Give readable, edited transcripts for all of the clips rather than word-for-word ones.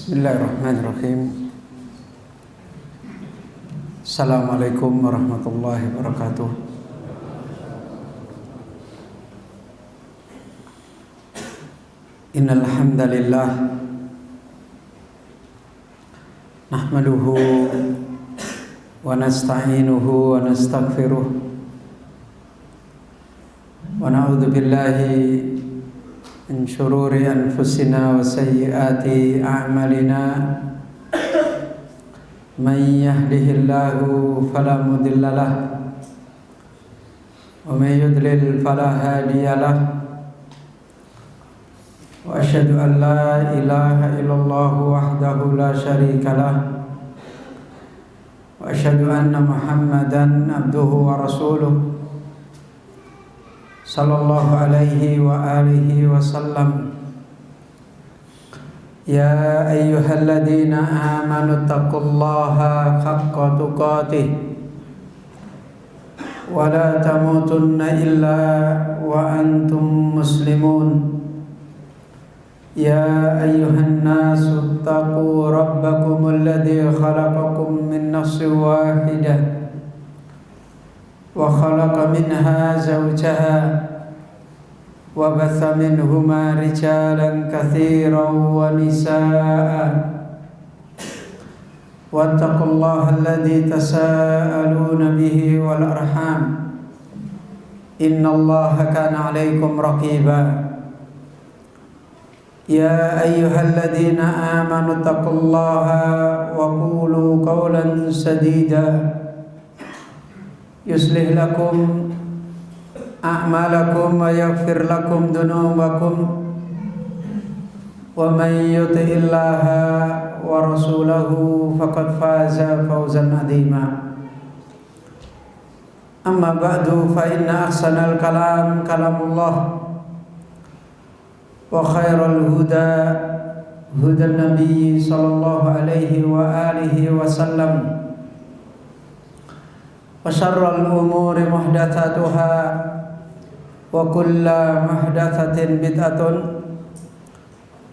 Bismillahirrahmanirrahim. Assalamualaikum warahmatullahi wabarakatuh. Innal hamdalillah nahmaduhu wa nasta'inuhu wa nastaghfiruh wa na'udzu billahi min syururi anfusina wa sayyiati a'malina. Man yahdihillahu fala mudilla lahu wa man yudlil fala hadiya lahu. Wa asyhadu an la ilaha illallah wahdahu la syarika lahu wa asyhadu anna Muhammadan abduhu wa rasuluh sallallahu alaihi wa alihi wa sallam. Ya ayyuhalladzina amanu taqullaha haqqa tuqatih wa la tamutunna illa wa antum muslimun. Ya ayyuhan nasu taqu rabbakumul ladzi khalaqakum min nafsin wahidah wa khalaqa minha zawjaha wa batha minhuma rijalan katsiran wa nisaa'a wattaqullaha alladzi tasaaluna bihi wal arham innallaha kana 'alaikum raqiba. Ya ayyuhalladzina amanu taqullaha wa qulu qawlan sadida yuslih lakum a'malakum wa yaghfir lakum dhunubakum wa man yuti'illaha wa rasulahu faqad faza fawzan 'azima. Amma ba'du, fa inna ahsanal kalam kalamullah wa khairal huda hudan nabiy sallallahu alaihi wa alihi wa sallam wa syarrul umuri muhdatsatuha wa kullu muhdatsatin bid'atun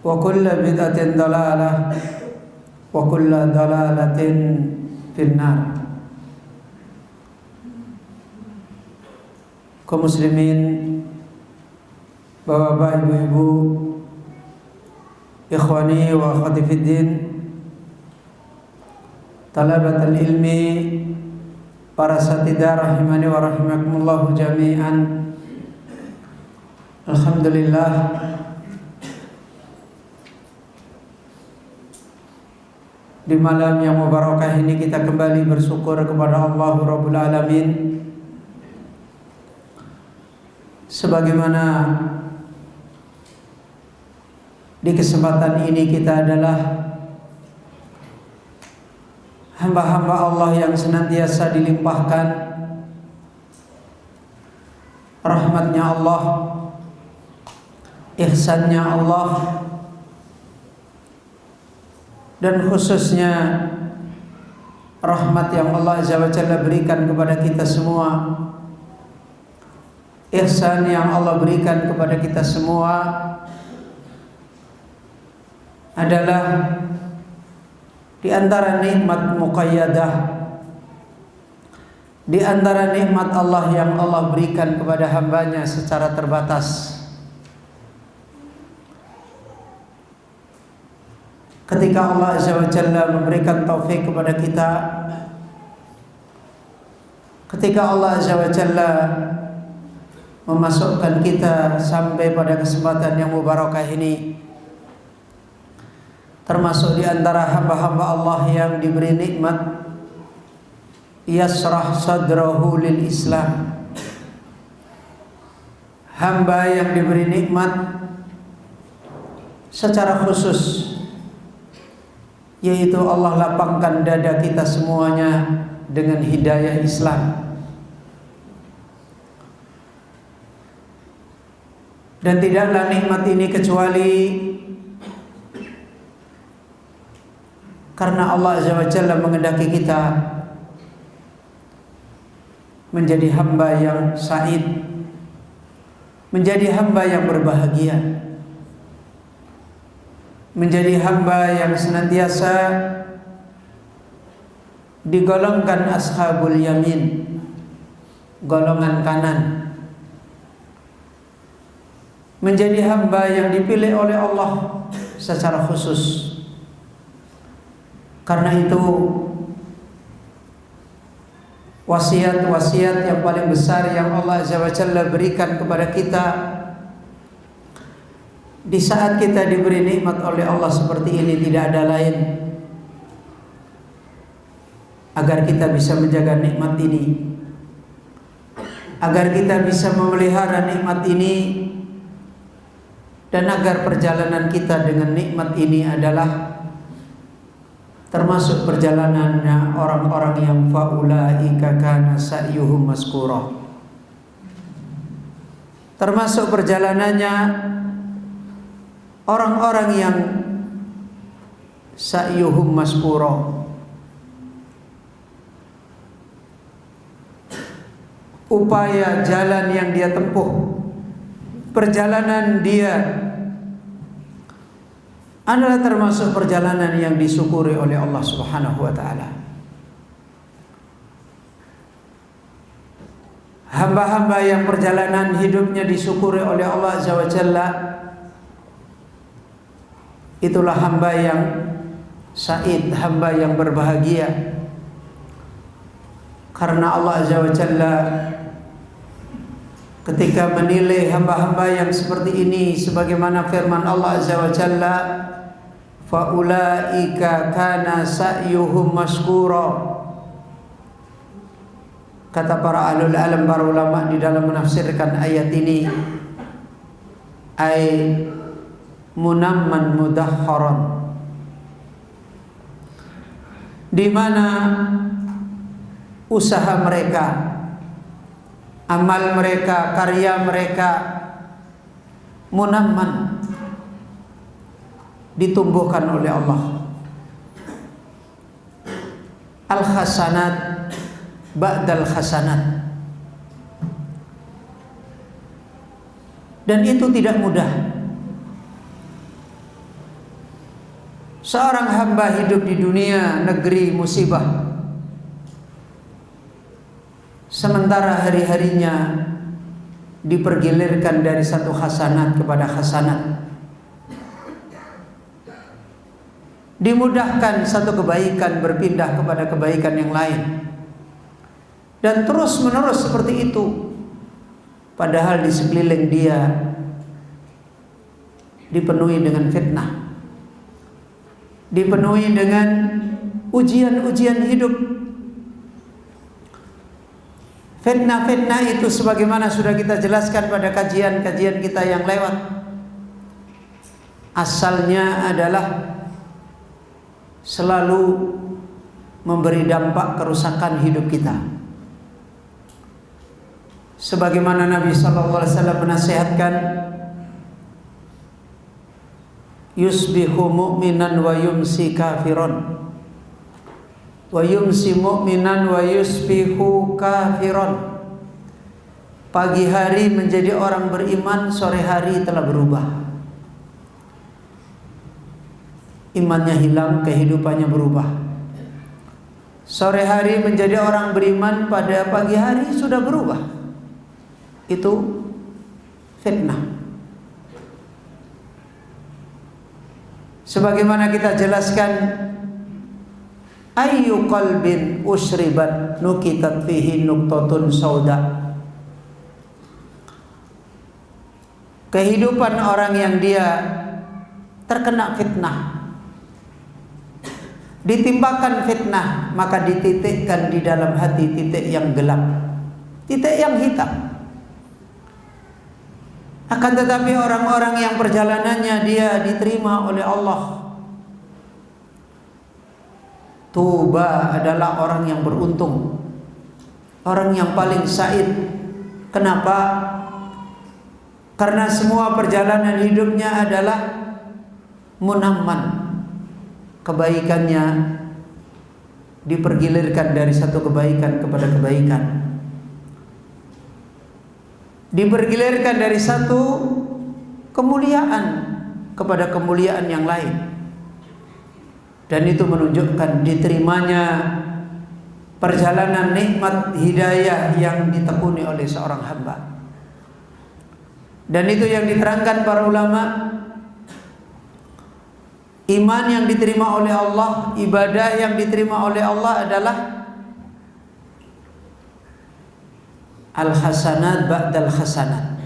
wa kullu bid'atin dalalah wa kullu dalalatin finnar. Kaum muslimin, bapak-bapak, ibu-ibu, ikhwani wa akhwati fiddin, talabatul ilmi, para satidah rahimani wa rahimakumullah jami'an. Alhamdulillah, di malam yang mubarakah ini kita kembali bersyukur kepada Allah Rabbul Alamin, sebagaimana di kesempatan ini kita adalah hamba-hamba Allah yang senantiasa dilimpahkan rahmatnya Allah, ihsannya Allah, dan khususnya rahmat yang Allah Azza wa Jalla berikan kepada kita semua, ihsan yang Allah berikan kepada kita semua adalah di antara nikmat muqayyadah, di antara nikmat Allah yang Allah berikan kepada hambanya secara terbatas. Ketika Allah Azza wa Jalla memberikan taufik kepada kita, ketika Allah Azza wa Jalla memasukkan kita sampai pada kesempatan yang mubarakah ini, termasuk di antara hamba-hamba Allah yang diberi nikmat yasrah sadrahu lil Islam, hamba yang diberi nikmat secara khusus, yaitu Allah lapangkan dada kita semuanya dengan hidayah Islam. Dan tidaklah nikmat ini kecuali karena Allah Azza wa Jalla mengendaki kita menjadi hamba yang sa'id, menjadi hamba yang berbahagia. menjadi hamba yang senantiasa digolongkan ashabul yamin, golongan kanan, menjadi hamba yang dipilih oleh Allah secara khusus. Karena itu wasiat-wasiat yang paling besar yang Allah Azza wa Jalla berikan kepada kita di saat kita diberi nikmat oleh Allah seperti ini tidak ada lain, agar kita bisa menjaga nikmat ini, agar kita bisa memelihara nikmat ini, dan agar perjalanan kita dengan nikmat ini adalah termasuk perjalanannya orang-orang yang faulaika kana sa'yuhum maskura, termasuk perjalanannya orang-orang yang sa'yuhum maskura, upaya jalan yang dia tempuh, perjalanan dia adalah termasuk perjalanan yang disyukuri oleh Allah Subhanahu wa taala. Hamba-hamba yang perjalanan hidupnya disyukuri oleh Allah Azza wa Jalla, itulah hamba yang said, hamba yang berbahagia. Karena Allah Azza wa Jalla ketika menilai hamba-hamba yang seperti ini, sebagaimana firman Allah Azza wa Jalla, faulaika kana sa'yuhum maskura. Kata para ahlul alam, para ulama di dalam menafsirkan ayat ini, ay munamman mudahharan, di mana usaha mereka, amal mereka, karya mereka munamman, ditumbuhkan oleh Allah. Al-hasanat ba'dal hasanat. Dan itu tidak mudah. Seorang hamba hidup di dunia negeri musibah, sementara hari-harinya dipergilirkan dari satu hasanat kepada hasanat, dimudahkan satu kebaikan berpindah kepada kebaikan yang lain, dan terus menerus seperti itu. Padahal di sekeliling dia dipenuhi dengan fitnah, dipenuhi dengan ujian-ujian hidup. Fitnah-fitnah itu sebagaimana sudah kita jelaskan pada kajian-kajian kita yang lewat, asalnya adalah selalu memberi dampak kerusakan hidup kita. Sebagaimana Nabi sallallahu alaihi wasallam menasihatkan, yusbihu mu'minan wa yumsi kafiron, wa yumsi mu'minan wa yusbihu kafiron. Pagi hari menjadi orang beriman, sore hari telah berubah. Imannya hilang, kehidupannya berubah. Sore hari menjadi orang beriman, pada pagi hari sudah berubah. Itu fitnah. Sebagaimana kita jelaskan, ayyu qalbin usribat nukitat fihi nuqtatun sauda. Kehidupan orang yang dia terkena fitnah, ditimpakan fitnah, maka dititikkan di dalam hati titik yang gelap, titik yang hitam. Akan tetapi orang-orang yang perjalanannya dia diterima oleh Allah, tuba adalah orang yang beruntung, orang yang paling said. Kenapa? Karena semua perjalanan hidupnya adalah munamman, kebaikannya dipergilirkan dari satu kebaikan kepada kebaikan, dipergilirkan dari satu kemuliaan kepada kemuliaan yang lain. Dan itu menunjukkan diterimanya perjalanan nikmat hidayah yang ditekuni oleh seorang hamba. Dan itu yang diterangkan para ulama, iman yang diterima oleh Allah, ibadah yang diterima oleh Allah adalah al-hasanat ba'dal hasanat.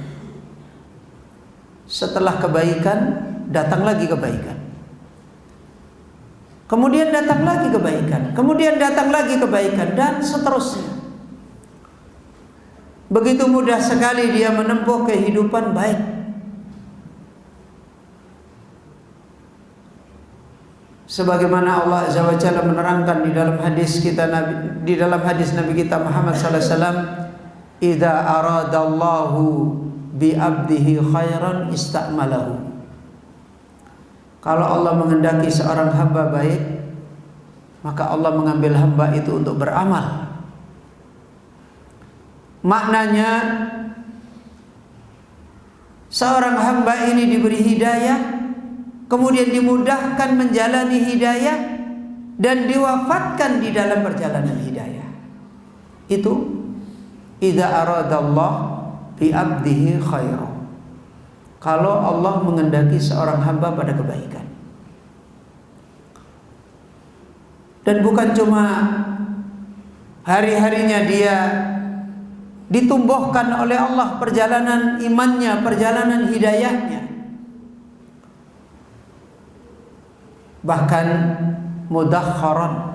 Setelah kebaikan datang lagi kebaikan, kemudian datang lagi kebaikan, kemudian datang lagi kebaikan, dan seterusnya. Begitu mudah sekali dia menempuh kehidupan baik. Sebagaimana Allah Azza wa Jalla menerangkan di dalam hadis Nabi kita Muhammad sallallahu alaihi wasallam, "Idza aradallahu bi 'abdihi khairan ista'malahu." Kalau Allah menghendaki seorang hamba baik, maka Allah mengambil hamba itu untuk beramal. Maknanya, seorang hamba ini diberi hidayah, kemudian dimudahkan menjalani hidayah, dan diwafatkan di dalam perjalanan hidayah. Itu idza aradallah bi 'abdihi khairan. Kalau Allah menghendaki seorang hamba pada kebaikan. Dan bukan cuma hari-harinya dia ditumbuhkan oleh Allah perjalanan imannya, perjalanan hidayahnya, bahkan mudakharan,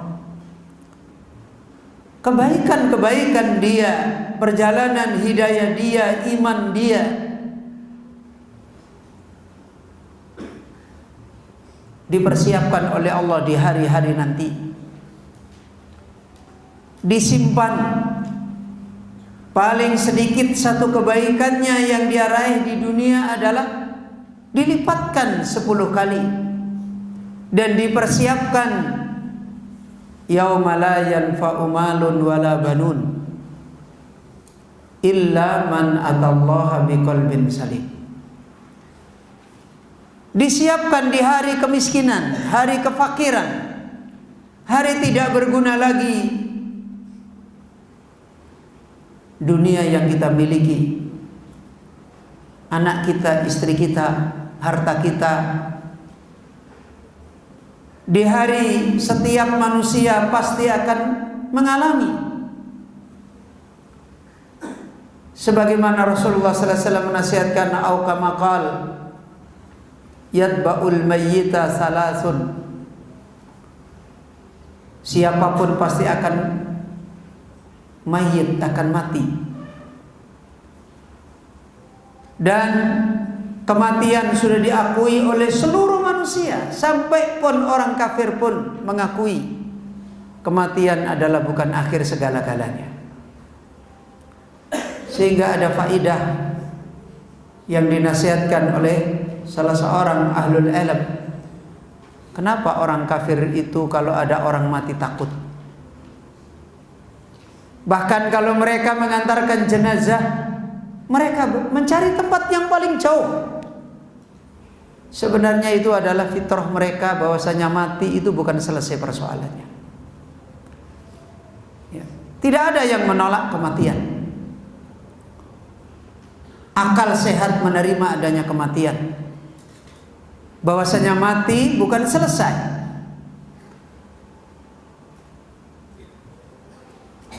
kebaikan-kebaikan dia, perjalanan hidayah dia, iman dia dipersiapkan oleh Allah di hari-hari nanti, disimpan. Paling sedikit satu kebaikannya yang dia raih di dunia adalah dilipatkan 10 kali, dan dipersiapkan yauma la yanfa'u malun wala banun illa man atallaha biqalbin salim. Disiapkan di hari kemiskinan, hari kefakiran, hari tidak berguna lagi dunia yang kita miliki, anak kita, istri kita, harta kita. Di hari setiap manusia pasti akan mengalami, sebagaimana Rasulullah sallallahu alaihi wasallam menasihatkan, au kama qala yatba'ul mayyita salasun. Siapapun pasti akan mayit, akan mati. Dan kematian sudah diakui oleh seluruh manusia, sampai pun orang kafir pun mengakui kematian adalah bukan akhir segala-galanya. Sehingga ada faidah yang dinasihatkan oleh salah seorang ahlul ilm. Kenapa orang kafir itu kalau ada orang mati takut? Bahkan kalau mereka mengantarkan jenazah, mereka mencari tempat yang paling jauh. Sebenarnya itu adalah fitrah mereka, bahwasanya mati itu bukan selesai persoalannya. Ya. Tidak ada yang menolak kematian. Akal sehat menerima adanya kematian, bahwasanya mati bukan selesai.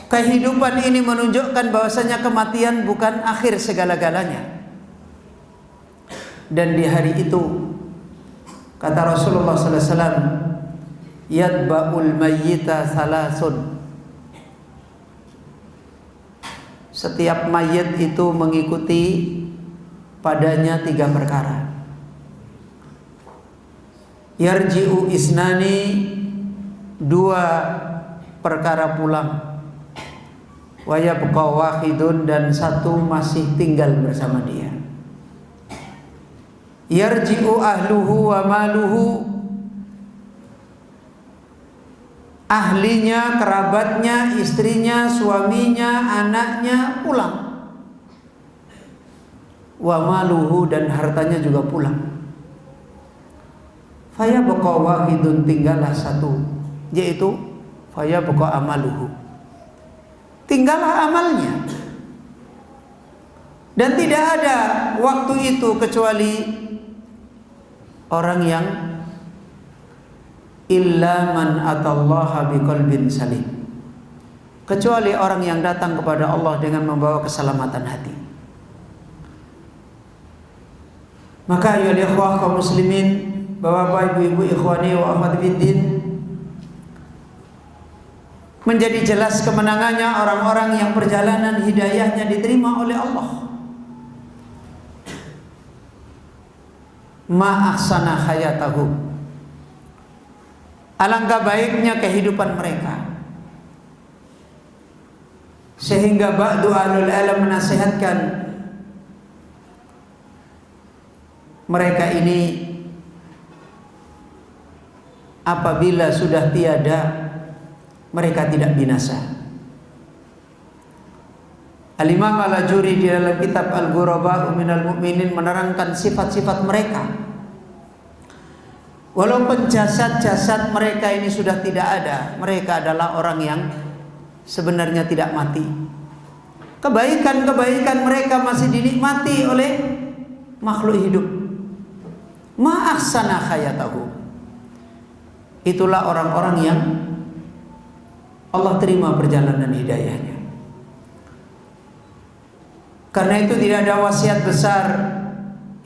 Kehidupan ini menunjukkan bahwasanya kematian bukan akhir segala-galanya. Dan di hari itu, kata Rasulullah sallallahu alaihi wasallam, yatba'ul mayyita salasun. Setiap mayit itu mengikuti padanya 3 perkara. Yarji'u isnani, 2 perkara pulang. Wa yabqa wahidun, dan 1 masih tinggal bersama dia. Yarji'u ahluhu wa maluhu, ahlinya, kerabatnya, istrinya, suaminya, anaknya pulang. Wa maluhu, dan hartanya juga pulang. fayabqa wahidun, tinggallah satu, yaitu fayabqa amaluhu, tinggallah amalnya. Dan tidak ada waktu itu kecuali orang yang illa man atallaha biqalbin salim, kecuali orang yang datang kepada Allah dengan membawa keselamatan hati. Maka ya ikhwah kaum muslimin, bapak ibu ikhwani wa akhwati fiddin, menjadi jelas kemenangannya orang-orang yang perjalanan hidayahnya diterima oleh Allah. Ma ahsana hayatahu, alangkah baiknya kehidupan mereka, sehingga ba'du ahlul alam menasihatkan mereka ini apabila sudah tiada, mereka tidak binasa. Al-Imam Al-Ajuri di dalam kitab Al-Ghuraba Minal Mu'minin menerangkan sifat-sifat mereka. Walaupun jasad-jasad mereka ini sudah tidak ada, mereka adalah orang yang sebenarnya tidak mati. Kebaikan-kebaikan mereka masih dinikmati oleh makhluk hidup. Ma ahsana hayatahu, itulah orang-orang yang Allah terima perjalanan hidayahnya. Karena itu tidak ada wasiat besar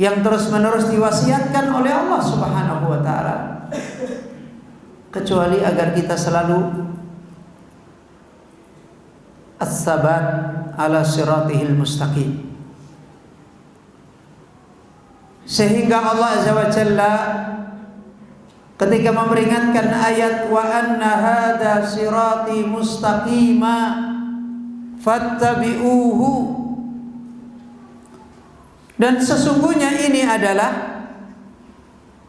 yang terus-menerus diwasiatkan oleh Allah Subhanahu wa taala kecuali agar kita selalu as-sabat ala siratihil mustaqim. Sehingga Allah Azza wa Jalla ketika memperingatkan ayat wa anna hadza sirati mustaqima fattabi'uhu, dan sesungguhnya ini adalah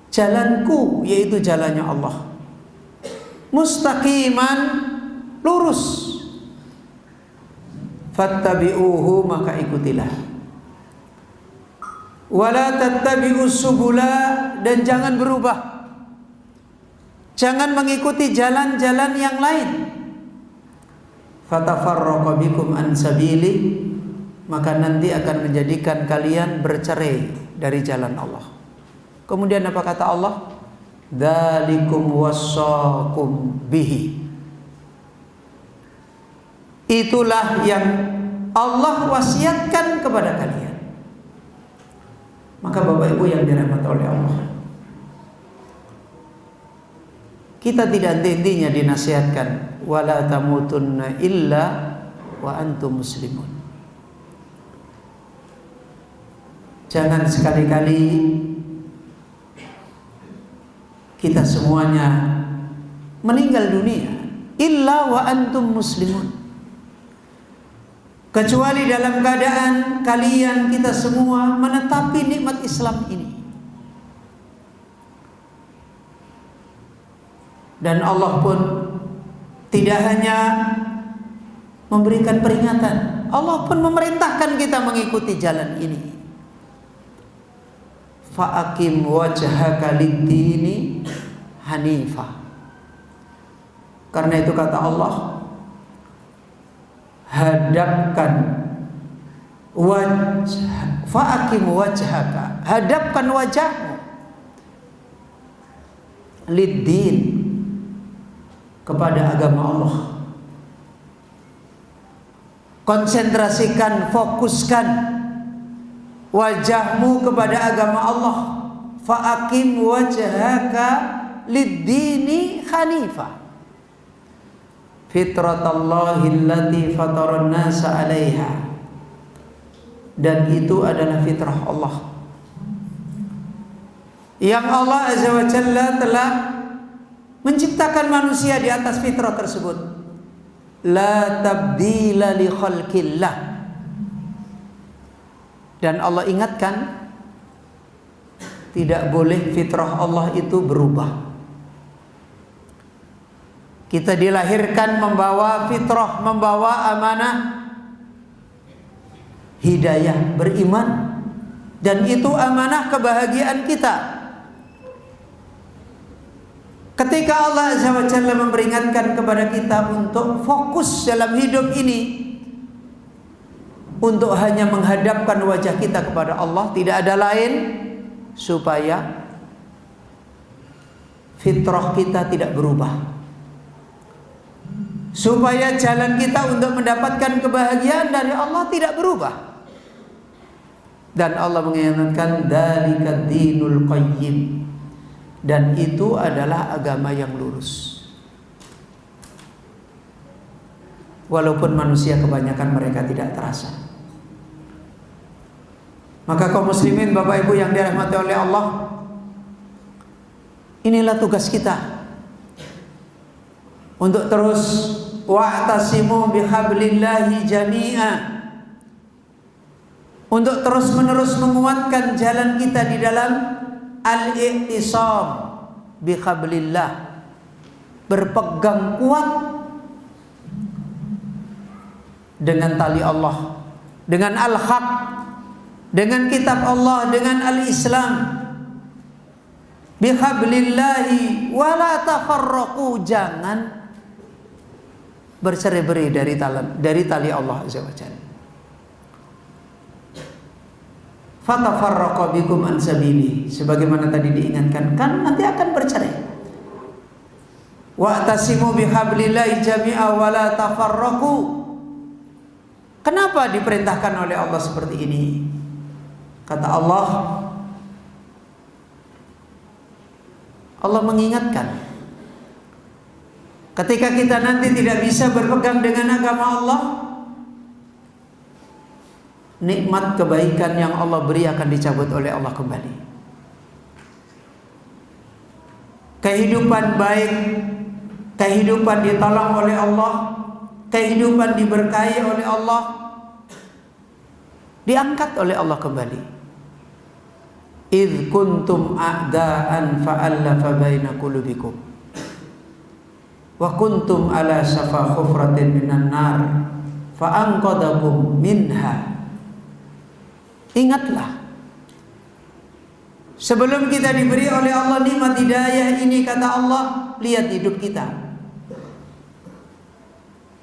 jalanku, yaitu jalannya Allah, mustaqiman, lurus, fattabi'uhu, maka ikutilah, wala tattabi'us subula, dan jangan berubah, jangan mengikuti jalan-jalan yang lain, fatafarraqa bikum an sabili, maka nanti akan menjadikan kalian bercerai dari jalan Allah. Kemudian apa kata Allah? Dzalikum wassaqum bihi, itulah yang Allah wasiatkan kepada kalian. Maka Bapak Ibu yang dirahmati oleh Allah, kita tidak henti-hentinya dinasihatkan wala tamutunna illa wa antum muslimun. Jangan sekali-kali kita semuanya meninggal dunia illa wa antum muslimun, kecuali dalam keadaan kalian, kita semua menetapi nikmat Islam ini. Dan Allah pun tidak hanya memberikan peringatan, Allah pun memerintahkan kita mengikuti jalan ini. Fa'akim wajhaka lid-dini hanifah. Karena itu kata Allah, hadapkan fa'akim wajhaka, hadapkan wajahmu lid-din, kepada agama Allah. Konsentrasikan, fokuskan wajahmu kepada agama Allah. Fa'akim wajhaka lid-dini hanifah, fitratallahi allati fataran nasa 'alaiha, dan itu adalah fitrah Allah yang Allah Azza wa Jalla telah menciptakan manusia di atas fitrah tersebut. La tabdila li khalqillah. Dan Allah ingatkan, tidak boleh fitrah Allah itu berubah. Kita dilahirkan membawa fitrah, membawa amanah hidayah, beriman, dan itu amanah kebahagiaan kita. Ketika Allah Azza wa Jalla memperingatkan kepada kita untuk fokus dalam hidup ini, untuk hanya menghadapkan wajah kita kepada Allah, tidak ada lain, supaya fitrah kita tidak berubah, supaya jalan kita untuk mendapatkan kebahagiaan dari Allah tidak berubah. Dan Allah mengingatkan dzalika dinul qayyim, dan itu adalah agama yang lurus. Walaupun manusia kebanyakan mereka tidak terasa. Maka kaum muslimin, Bapak Ibu yang dirahmati oleh Allah, inilah tugas kita untuk terus wa'tasimu bihablillahi jami'a, untuk terus menerus menguatkan jalan kita di dalam al-i'tisam bihablillah, berpegang kuat dengan tali Allah, dengan al-haq, dengan kitab Allah, dengan al-Islam. Bihablillahi wala tafarraqu, jangan bercerai-berai dari tali Allah Azza wa Jalla. Fatafarraqa bikum an sabili, sebagaimana tadi diingatkan, kan nanti akan bercerai. Wa'tasimu bihablillahi jami'a wala tafarraqu. Kenapa diperintahkan oleh Allah seperti ini? Kata Allah, Allah mengingatkan, ketika kita nanti tidak bisa berpegang dengan agama Allah, nikmat kebaikan yang Allah beri akan dicabut oleh Allah kembali. Kehidupan baik, kehidupan ditolong oleh Allah, kehidupan diberkahi oleh Allah, diangkat oleh Allah kembali. Idh kuntum a'da'an fa'allafa baina qulubikum wa kuntum ala safa khufratin minan nar fa'anqadakum minha. Ingatlah, sebelum kita diberi oleh Allah nikmat hidayah ini, kata Allah, lihat hidup kita.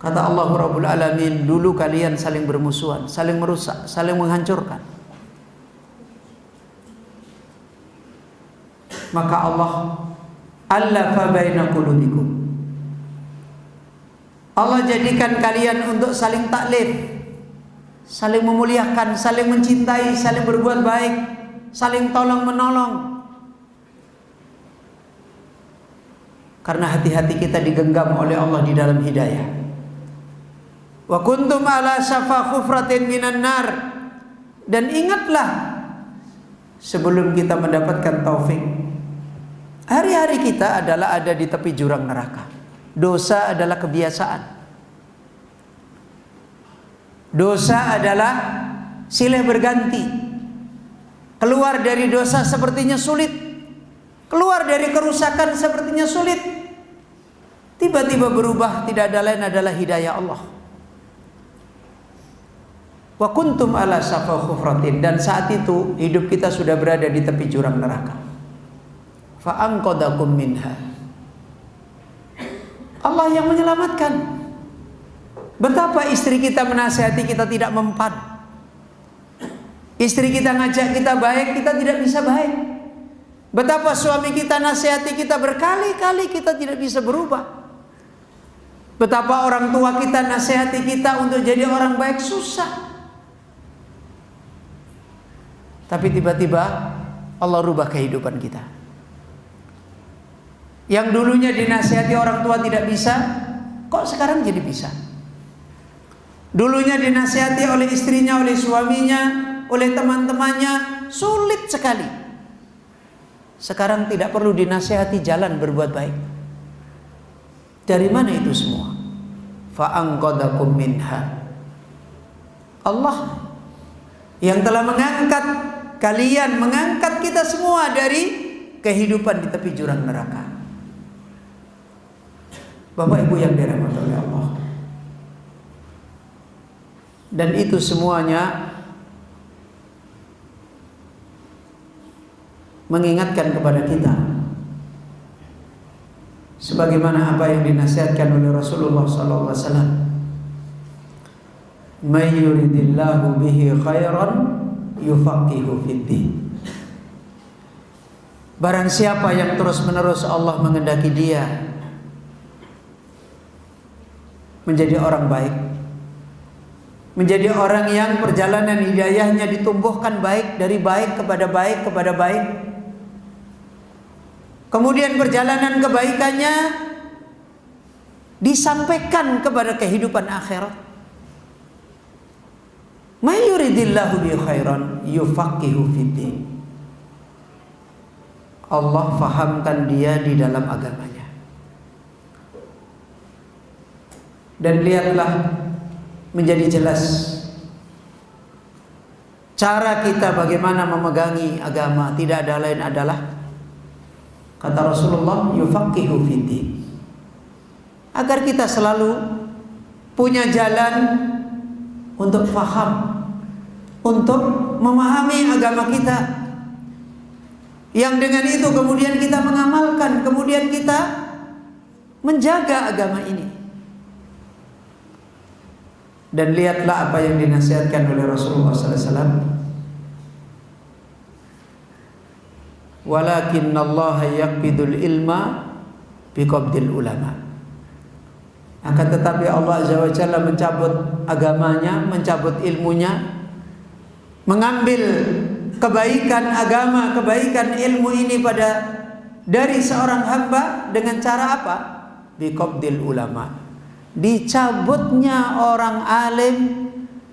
Kata Allah Rabbul Alamin, dulu kalian saling bermusuhan, saling merusak, saling menghancurkan. Maka Allah allafa baina qulubikum, Allah jadikan kalian untuk saling taklif, saling memuliakan, saling mencintai, saling berbuat baik, saling tolong menolong. Karena hati-hati kita digenggam oleh Allah di dalam hidayah. Wa kuntum ala safa khufratin minan nar, dan ingatlah sebelum kita mendapatkan taufik, hari-hari kita adalah ada di tepi jurang neraka. Dosa adalah kebiasaan. Dosa adalah silih berganti. Keluar dari dosa sepertinya sulit, keluar dari kerusakan sepertinya sulit. Tiba-tiba berubah, tidak ada lain adalah hidayah Allah. Wa kuntum ala safa khufratin, dan saat itu hidup kita sudah berada di tepi jurang neraka. Fa anqadakum minha, Allah yang menyelamatkan. Betapa istri kita menasihati kita tidak mempan, istri kita ngajak kita baik, kita tidak bisa baik. Betapa suami kita nasihati kita berkali-kali, kita tidak bisa berubah. Betapa orang tua kita nasihati kita untuk jadi orang baik, susah. Tapi tiba-tiba Allah rubah kehidupan kita. Yang dulunya dinasihati orang tua tidak bisa, kok sekarang jadi bisa? Dulunya dinasihati oleh istrinya, oleh suaminya, oleh teman-temannya, sulit sekali. Sekarang tidak perlu dinasihati, jalan berbuat baik. Dari mana itu semua? Fa'anqadakum minha. Allah yang telah mengangkat kalian, mengangkat kita semua dari kehidupan di tepi jurang neraka. Bapak Ibu yang dirahmati oleh Allah, dan itu semuanya mengingatkan kepada kita sebagaimana apa yang dinasihatkan oleh Rasulullah sallallahu alaihi wasallam, "May yuridillahu bihi khairan yufaqihu fiddin." Barang siapa yang terus-menerus Allah mengendaki dia menjadi orang baik, menjadi orang yang perjalanan hidayahnya ditumbuhkan baik, dari baik kepada baik kepada baik, kemudian perjalanan kebaikannya disampaikan kepada kehidupan akhirat. May yuridillahu bi khairan yufaqihu fiddin. Allah fahamkan dia di dalam agamanya. Dan lihatlah, menjadi jelas cara kita bagaimana memegangi agama. Tidak ada lain adalah, kata Rasulullah, yufaqihu fiddin, agar kita selalu punya jalan untuk faham, untuk memahami agama kita, yang dengan itu kemudian kita mengamalkan, kemudian kita menjaga agama ini. Dan lihatlah apa yang dinasihatkan oleh Rasulullah sallallahu alaihi wasallam, "Walakinnallaha yaqbidul ilma biqabdil ulama." Akan tetapi Allah azza wa jalla mencabut agamanya, mencabut ilmunya, mengambil kebaikan agama, kebaikan ilmu ini dari seorang hamba dengan cara apa? Biqabdil ulama. Dicabutnya orang alim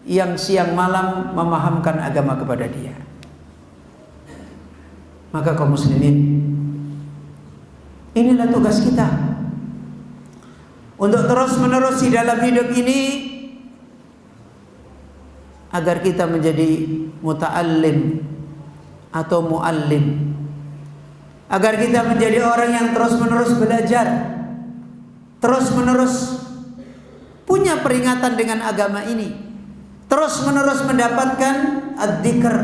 yang siang malam memahamkan agama kepada dia. Maka kaum muslimin, inilah tugas kita untuk terus menerus di dalam hidup ini, agar kita menjadi muta'allim atau muallim, agar kita menjadi orang yang terus menerus belajar, terus menerus punya peringatan dengan agama ini, terus menerus mendapatkan ad-dzikr,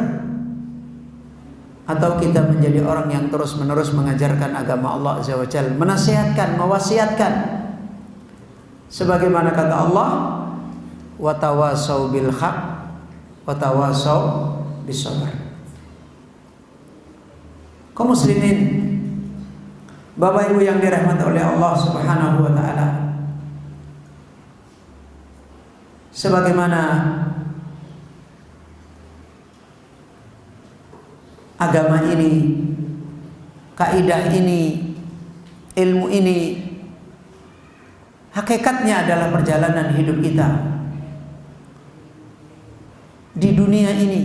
atau kita menjadi orang yang terus menerus mengajarkan agama Allah azza wa jalla, menasihatkan, mewasiatkan, sebagaimana kata Allah, wa tawasau bil haq wa tawasau bis sabr. Kaum muslimin, Bapak Ibu yang dirahmati oleh Allah Subhanahu wa taala, sebagaimana agama ini, kaidah ini, ilmu ini, hakikatnya adalah perjalanan hidup kita di dunia ini,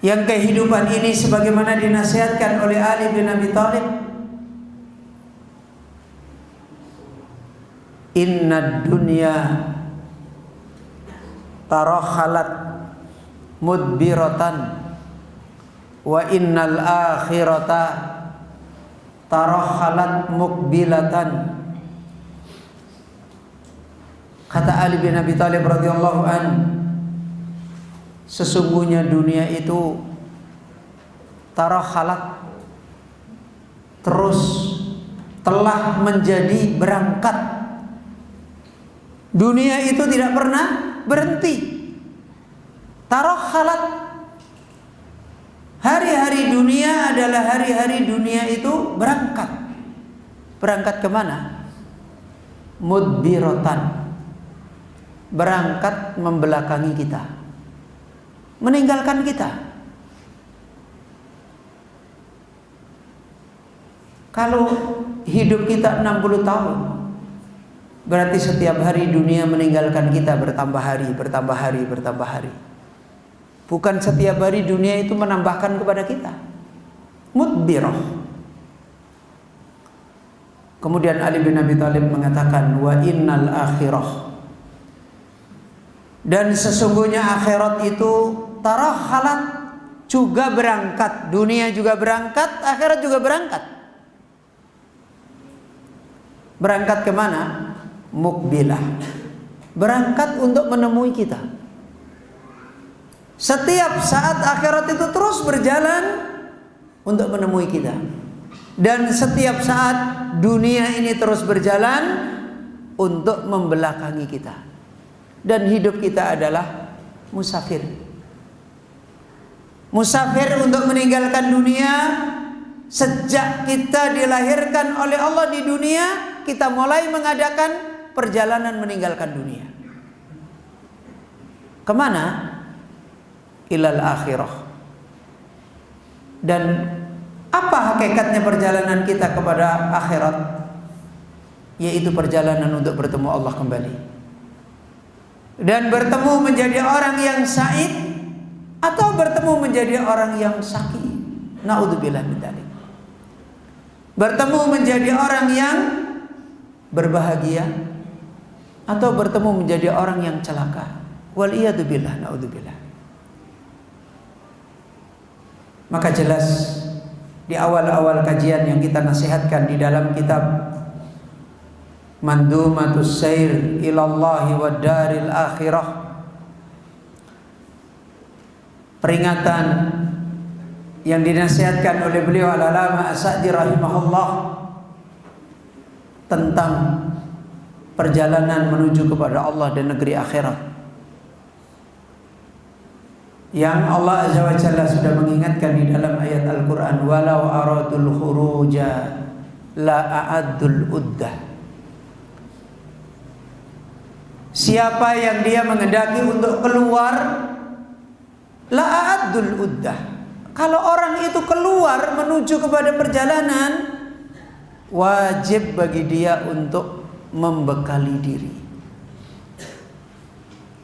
yang kehidupan ini sebagaimana dinasihatkan oleh Ali bin Abi Thalib, "Innad dunya tarakhalat mudbiratan wa innal akhirata tarakhalat mukbilatan." Kata Ali bin Abi Thalib radhiyallahu an, sesungguhnya dunia itu tarakhalat, terus telah menjadi berangkat. Dunia itu tidak pernah berhenti. Tarakhalat, hari-hari dunia adalah hari-hari dunia itu berangkat. Berangkat kemana? Mudbiratan, berangkat membelakangi kita, meninggalkan kita. Kalau hidup kita 60 tahun, berarti setiap hari dunia meninggalkan kita bertambah hari, bertambah hari, bertambah hari. Bukan setiap hari dunia itu menambahkan kepada kita. Mudbirah. Kemudian Ali bin Abi Thalib mengatakan, wa innal akhirah, dan sesungguhnya akhirat itu tarakhalat, juga berangkat. Dunia juga berangkat, akhirat juga berangkat. Berangkat kemana? Mukbilah, berangkat untuk menemui kita. Setiap saat akhirat itu terus berjalan untuk menemui kita, dan setiap saat dunia ini terus berjalan untuk membelakangi kita. Dan hidup kita adalah musafir. Musafir untuk meninggalkan dunia. Sejak kita dilahirkan oleh Allah di dunia, kita mulai mengadakan perjalanan meninggalkan dunia. Kemana? Ilal akhirah. Dan apa hakikatnya perjalanan kita kepada akhirat? Yaitu perjalanan untuk bertemu Allah kembali. Dan bertemu menjadi orang yang sa'id atau bertemu menjadi orang yang syaqi. Na'udzubillah min dzalik. Bertemu menjadi orang yang berbahagia atau bertemu menjadi orang yang celaka. Waliyadzubillah, na'udzubillah. Maka jelas di awal-awal kajian yang kita nasihatkan di dalam kitab Mandumatus Sair ilallahi wad daril akhirah, peringatan yang dinasihatkan oleh beliau Al-Allamah As-Sa'di rahimahullah tentang perjalanan menuju kepada Allah dan negeri akhirat, yang Allah Azza wa Jalla sudah mengingatkan di dalam ayat Al-Quran, walau aradul khuruja la a'addul uddah. Siapa yang dia mengendaki untuk keluar, la a'addul uddah. Kalau orang itu keluar menuju kepada perjalanan, wajib bagi dia untuk membekali diri.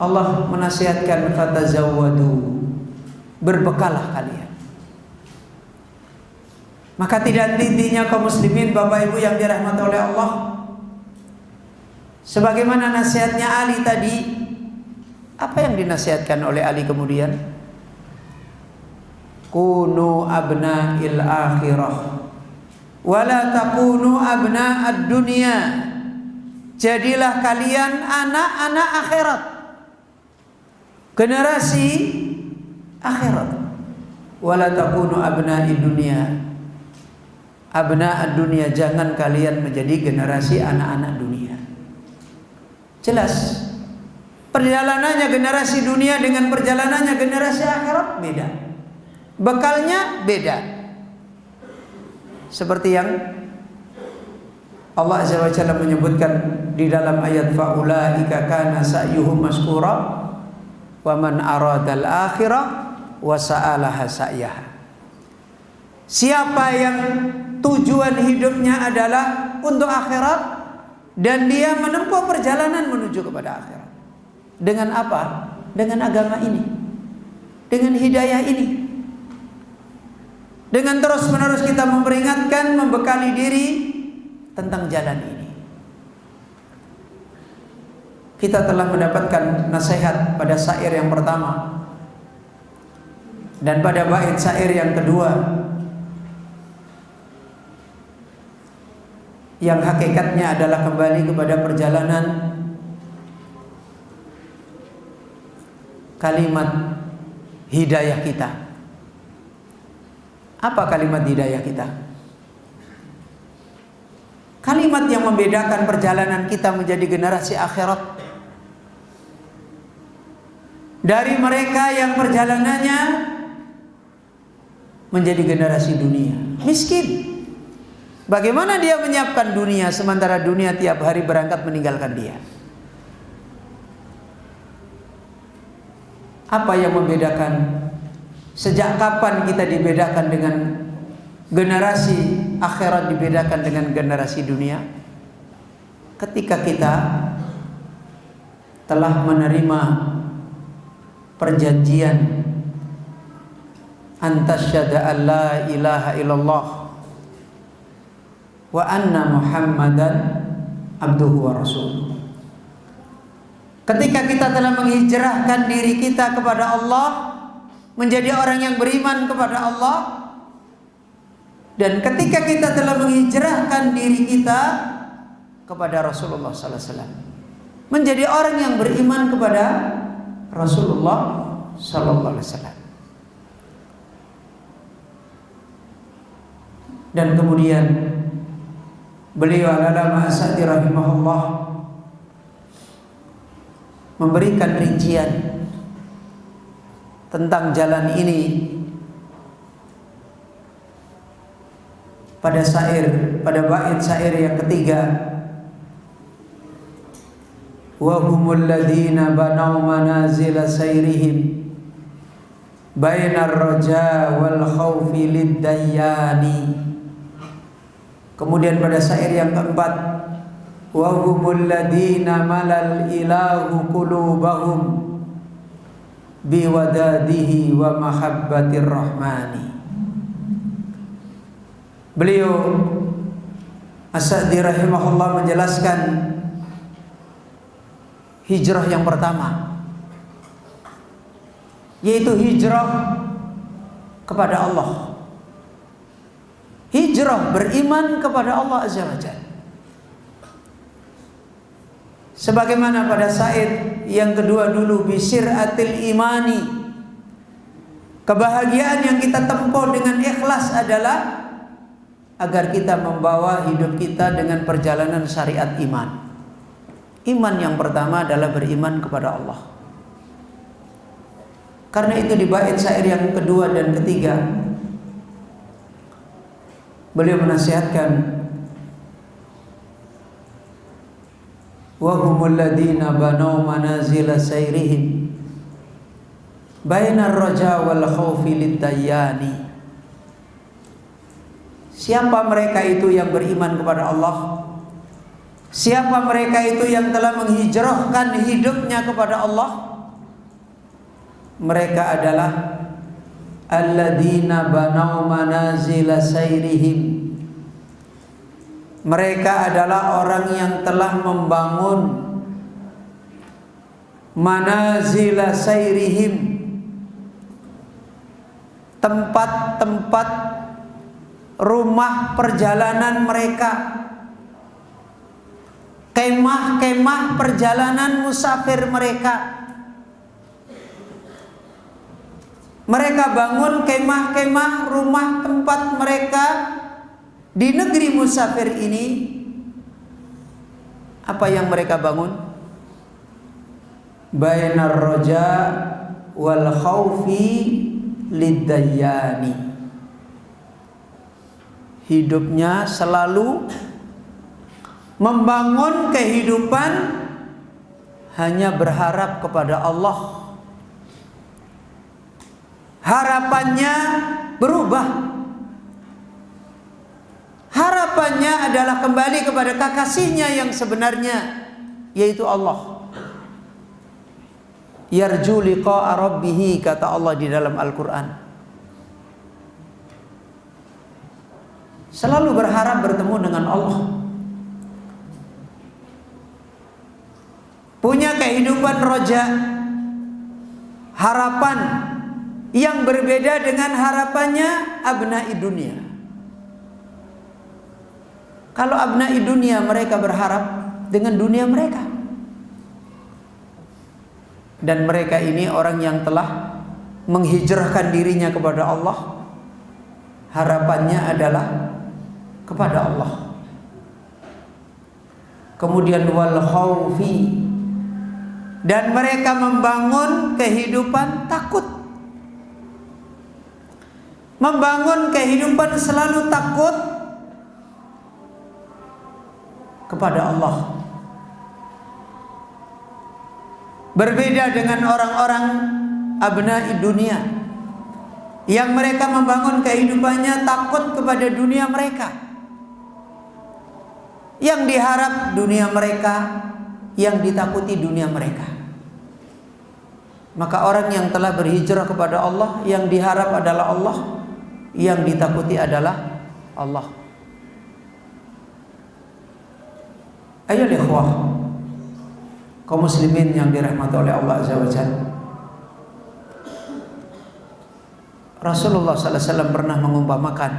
Allah menasihatkan fatazawwadu, berbekalah kalian. Maka tidak henti-hentinya kaum muslimin, Bapak Ibu yang dirahmati oleh Allah, sebagaimana nasihatnya Ali tadi. Apa yang dinasihatkan oleh Ali kemudian? Kunu abna'il akhirah wala takunu abna'ad dunya. Jadilah kalian anak-anak akhirat, generasi akhirat. Wala takunu abna'id dunya, abna'ad dunya, jangan kalian menjadi generasi anak-anak dunia. Jelas perjalanannya generasi dunia dengan perjalanannya generasi akhirat beda. Bekalnya beda. Seperti yang Allah Azza wa Jalla menyebutkan di dalam ayat faulaika kana sa'yuhum maskura wa man aradal akhirah wa sa'alaha sa'yaha. Siapa yang tujuan hidupnya adalah untuk akhirat dan dia menempuh perjalanan menuju kepada akhirat. Dengan apa? Dengan agama ini, dengan hidayah ini. Dengan terus-menerus kita memperingatkan, membekali diri tentang jalan ini. Kita telah mendapatkan nasihat pada syair yang pertama dan pada bait syair yang kedua, yang hakikatnya adalah kembali kepada perjalanan kalimat hidayah kita. Apa kalimat hidayah kita? Kalimat yang membedakan perjalanan kita menjadi generasi akhirat dari mereka yang perjalanannya menjadi generasi dunia. Miskin. Bagaimana dia menyiapkan dunia sementara dunia tiap hari berangkat meninggalkan dia? Apa yang membedakan? Sejak kapan kita dibedakan dengan generasi akhirat, dibedakan dengan generasi dunia? Ketika kita telah menerima perjanjian antasyhada an la ilaha illallah wa anna Muhammadan abduhu wa rasuluh. Ketika kita telah menghijrahkan diri kita kepada Allah, menjadi orang yang beriman kepada Allah, dan ketika kita telah menghijrahkan diri kita kepada Rasulullah sallallahu alaihi wasallam, menjadi orang yang beriman kepada Rasulullah sallallahu alaihi wasallam. Dan kemudian Beliau adalah As-Sa'di rahimahullah memberikan rincian tentang jalan ini pada bait syair yang ketiga, wa humul ladzina banaw manazila sayrihim bainar raja wal khaufi lid-dayyani. Kemudian pada syair yang keempat, wa humul ladzina malal ilahu qulubahum biwadadihi wa mahabbatir rahmani. Beliau As-Sa'di rahimahullah menjelaskan hijrah yang pertama, yaitu hijrah kepada Allah, hijrah beriman kepada Allah Azza wa Jalla. Sebagaimana pada syair yang kedua dulu, bisiratil imani, kebahagiaan yang kita tempuh dengan ikhlas adalah agar kita membawa hidup kita dengan perjalanan syariat iman. Iman yang pertama adalah beriman kepada Allah. Karena itu di bait syair yang kedua dan ketiga, beliau menasihatkan, wa humul ladzina banaw manazila sayrihim bainar raja wal khaufi lid-dayyani. Siapa mereka itu yang beriman kepada Allah? Siapa mereka itu yang telah menghijrahkan hidupnya kepada Allah? Mereka adalah alladzina banaw manazila sayrihim. Mereka adalah orang yang telah membangun manazila sayrihim, tempat-tempat rumah perjalanan mereka, kemah-kemah perjalanan musafir mereka. Mereka bangun kemah-kemah rumah tempat mereka di negeri musafir ini. Apa yang mereka bangun? Bainar raja wal khaufi lid-dayyani. Hidupnya selalu membangun kehidupan hanya berharap kepada Allah. Harapannya berubah. Harapannya adalah kembali kepada kekasihnya yang sebenarnya, yaitu Allah. Yarju liqa'a rabbih, kata Allah di dalam Al-Quran. Selalu berharap bertemu dengan Allah. Punya kehidupan roja, harapan yang berbeda dengan harapannya abna'i dunia. Kalau abna'i dunia, mereka berharap dengan dunia mereka. Dan mereka ini orang yang telah menghijrahkan dirinya kepada Allah. Harapannya adalah kepada Allah. Kemudian wal khaufi, dan mereka membangun kehidupan takut, membangun kehidupan selalu takut kepada Allah. Berbeda dengan orang-orang abna'i dunia yang mereka membangun kehidupannya takut kepada dunia mereka. Yang diharap dunia mereka, yang ditakuti dunia mereka. Maka orang yang telah berhijrah kepada Allah, yang diharap adalah Allah, yang ditakuti adalah Allah. Ayo ikhwah, kaum muslimin yang dirahmati oleh Allah Azza wa Jalla. Rasulullah sallallahu alaihi wasallam pernah mengumpamakan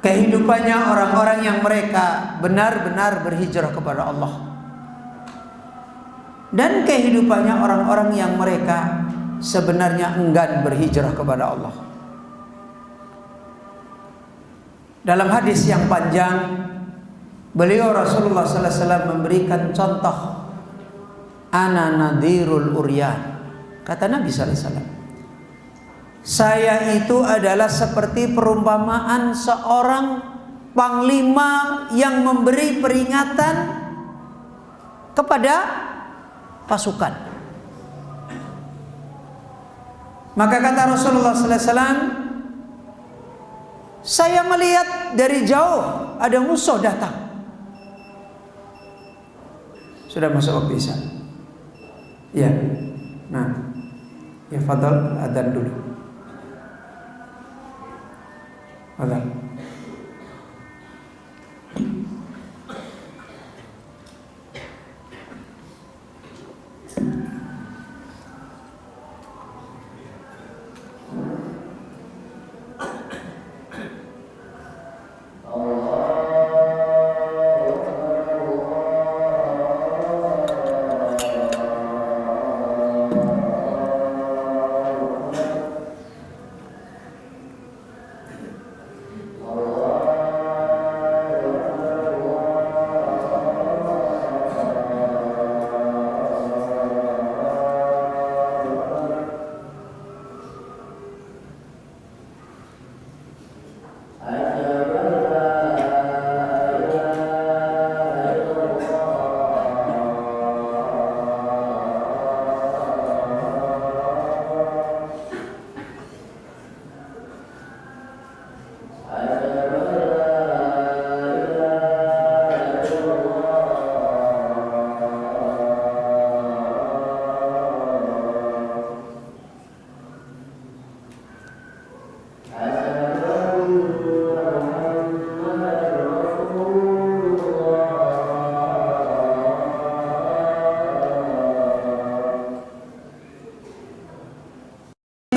kehidupannya orang-orang yang mereka benar-benar berhijrah kepada Allah, dan kehidupannya orang-orang yang mereka sebenarnya enggan berhijrah kepada Allah. Dalam hadis yang panjang, beliau Rasulullah sallallahu alaihi wasallam memberikan contoh, ana nadhirul uryan. Kata Nabi sallallahu alaihi wasallam, saya itu adalah seperti perumpamaan seorang panglima yang memberi peringatan kepada pasukan. Maka kata Rasulullah sallallahu alaihi wasallam, saya melihat dari jauh ada musuh datang. Sudah masuk waktu isya. Ya. Nah, ya fadal adzan dulu. Fadal.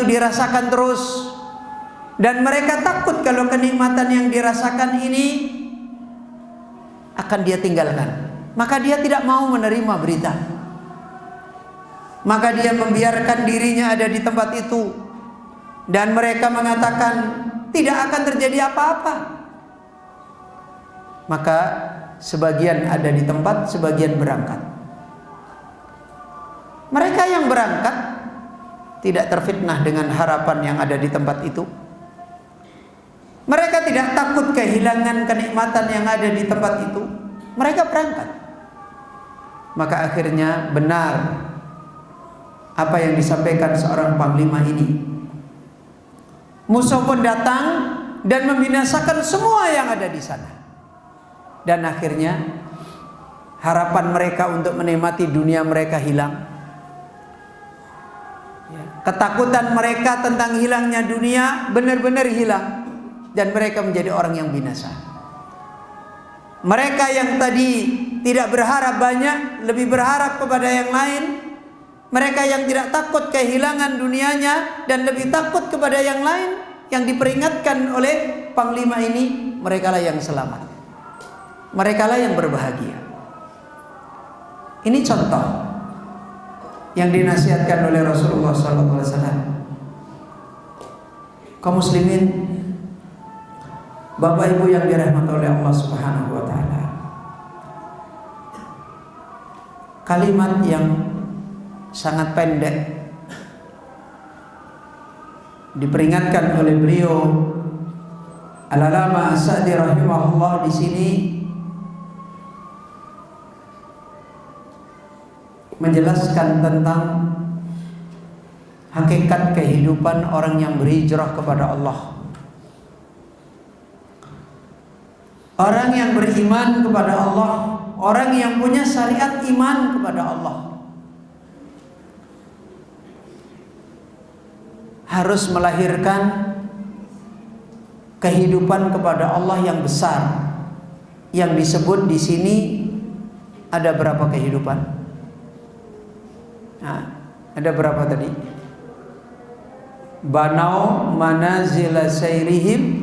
Dirasakan terus, dan mereka takut kalau kenikmatan yang dirasakan ini akan dia tinggalkan. Maka dia tidak mau menerima berita. Maka dia membiarkan dirinya ada di tempat itu, dan mereka mengatakan tidak akan terjadi apa-apa. Maka sebagian ada di tempat, sebagian berangkat. Mereka yang berangkat tidak terfitnah dengan harapan yang ada di tempat itu. Mereka tidak takut kehilangan kenikmatan yang ada di tempat itu. Mereka berangkat. Maka akhirnya benar apa yang disampaikan seorang panglima ini. Musuh pun datang dan membinasakan semua yang ada di sana. Dan akhirnya harapan mereka untuk menikmati dunia mereka hilang. Ketakutan mereka tentang hilangnya dunia benar-benar hilang, dan mereka menjadi orang yang binasa. Mereka yang tadi tidak berharap banyak, lebih berharap kepada yang lain. Mereka yang tidak takut kehilangan dunianya dan lebih takut kepada yang lain, yang diperingatkan oleh panglima ini, merekalah yang selamat. Merekalah yang berbahagia. Ini contoh yang dinasihatkan oleh Rasulullah SAW. Kaum muslimin, Bapak Ibu yang dirahmati oleh Allah Subhanahu wa taala. Kalimat yang sangat pendek diperingatkan oleh beliau Al-Alama As-Sa'di rahimahullah di sini menjelaskan tentang hakikat kehidupan orang yang berhijrah kepada Allah. Orang yang beriman kepada Allah, orang yang punya syariat iman kepada Allah, harus melahirkan kehidupan kepada Allah yang besar. Yang disebut di sini ada berapa kehidupan? Nah, ada berapa tadi? Banau manazila sayrihim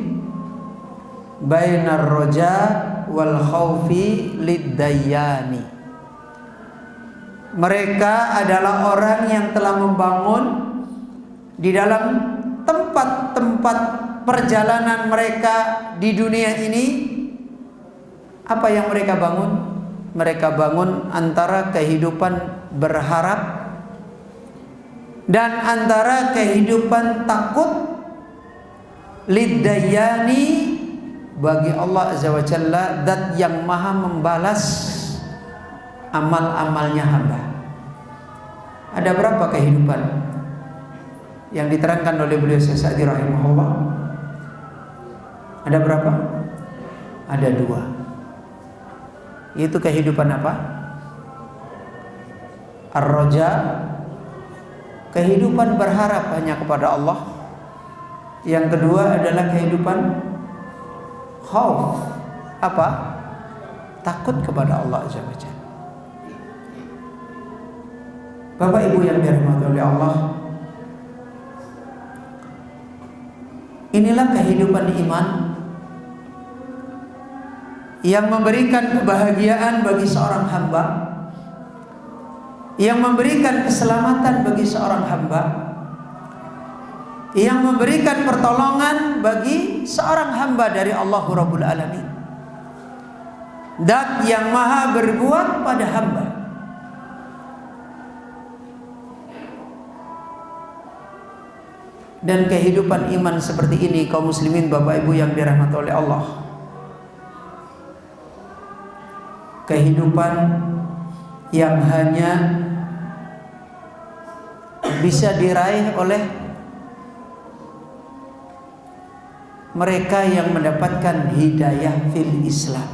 bainar roja wal khaufi liddayani. Mereka adalah orang yang telah membangun di dalam tempat-tempat perjalanan mereka di dunia ini, apa yang mereka bangun? Mereka bangun antara kehidupan berharap dan antara kehidupan takut liddayani, bagi Allah Azza wa Jalla, zat yang maha membalas amal-amalnya hamba. Ada berapa kehidupan yang diterangkan oleh beliau Syekh Sa'di rahimahullah? Ada berapa? Ada 2. Itu kehidupan apa? Ar-raja, kehidupan berharap hanya kepada Allah. Yang kedua adalah kehidupan khauf, apa? Takut kepada Allah Azza wa Jalla. Bapak Ibu yang dirahmati oleh Allah, inilah kehidupan iman yang memberikan kebahagiaan bagi seorang hamba, yang memberikan keselamatan bagi seorang hamba, yang memberikan pertolongan bagi seorang hamba dari Allah Rabbul Alamin, zat yang maha berbuat pada hamba. Dan kehidupan iman seperti ini, kaum muslimin Bapak Ibu yang dirahmati oleh Allah, kehidupan yang hanya bisa diraih oleh mereka yang mendapatkan hidayah fil Islam.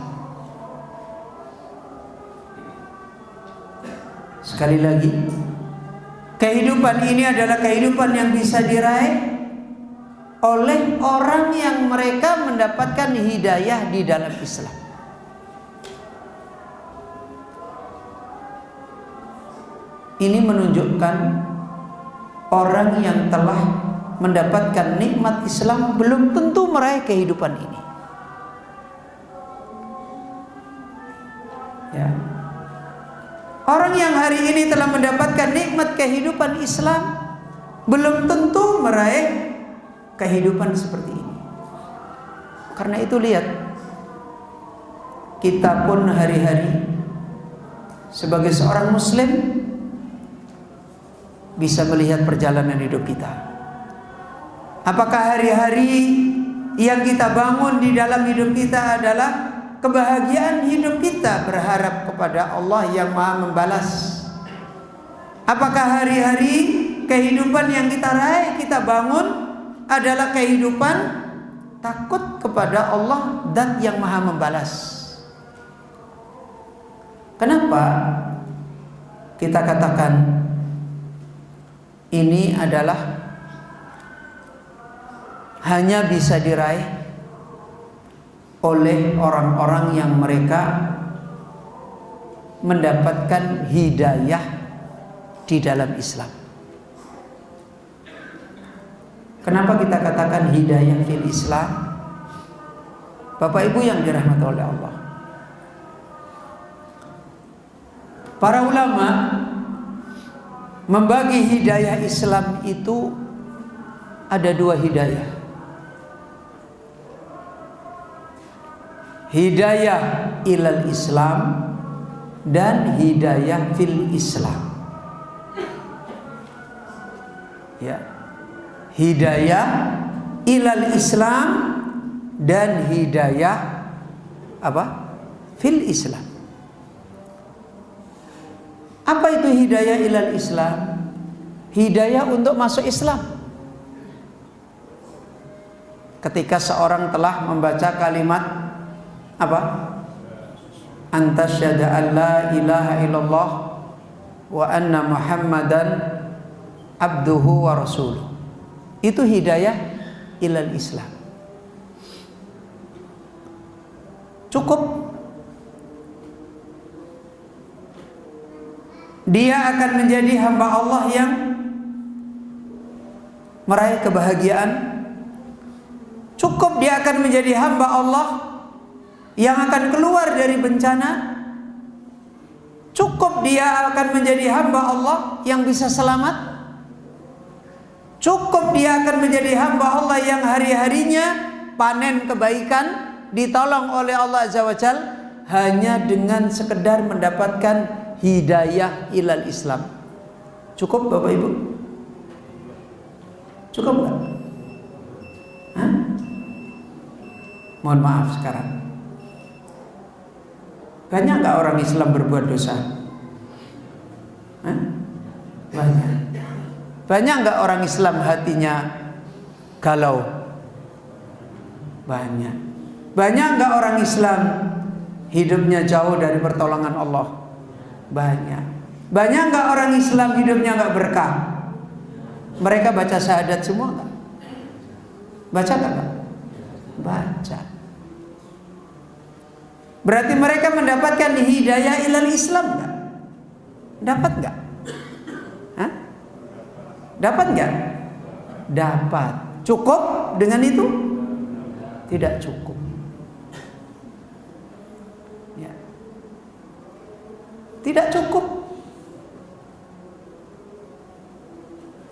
Sekali lagi, kehidupan ini adalah kehidupan yang bisa diraih oleh orang yang mereka mendapatkan hidayah di dalam Islam. Ini menunjukkan orang yang telah mendapatkan nikmat Islam belum tentu meraih kehidupan ini. Ya. Orang yang hari ini telah mendapatkan nikmat kehidupan Islam belum tentu meraih kehidupan seperti ini. Karena itu lihat, kita pun hari-hari sebagai seorang muslim bisa melihat perjalanan hidup kita. Apakah hari-hari yang kita bangun di dalam hidup kita adalah kebahagiaan hidup kita berharap kepada Allah yang maha membalas? Apakah hari-hari kehidupan yang kita raih, kita bangun adalah kehidupan takut kepada Allah dan yang maha membalas? Kenapa kita katakan ini adalah hanya bisa diraih oleh orang-orang yang mereka mendapatkan hidayah di dalam Islam? Kenapa kita katakan hidayah fil Islam? Bapak Ibu yang dirahmati oleh Allah, para ulama membagi hidayah Islam itu ada 2 hidayah. Hidayah ilal Islam dan hidayah fil Islam. Ya. Hidayah ilal Islam dan hidayah apa? Fil Islam. Apa itu hidayah ilal Islam? Hidayah untuk masuk Islam. Ketika seorang telah membaca kalimat apa? Antasyhadu an la ilaha illallah wa anna Muhammadan abduhu wa rasuluh. Itu hidayah ilal Islam. Cukup dia akan menjadi hamba Allah yang meraih kebahagiaan. Cukup dia akan menjadi hamba Allah yang akan keluar dari bencana. Cukup dia akan menjadi hamba Allah yang bisa selamat. Cukup dia akan menjadi hamba Allah yang hari-harinya panen kebaikan, ditolong oleh Allah Azza wa Jalla hanya dengan sekedar mendapatkan hidayah ilal Islam. Cukup Bapak Ibu? Cukup nggak? Hah? Mohon maaf sekarang. Banyak nggak orang Islam berbuat dosa? Hah? Banyak. Banyak nggak orang Islam hatinya galau? Banyak. Banyak nggak orang Islam hidupnya jauh dari pertolongan Allah? Banyak. Banyak nggak orang Islam hidupnya nggak berkah? Mereka baca syahadat semua nggak? Baca nggak? Baca. Berarti mereka mendapatkan hidayah ilal Islam nggak? Dapat nggak? Hah? Dapat nggak? Dapat. Cukup dengan itu? Tidak cukup. Ya. Tidak cukup.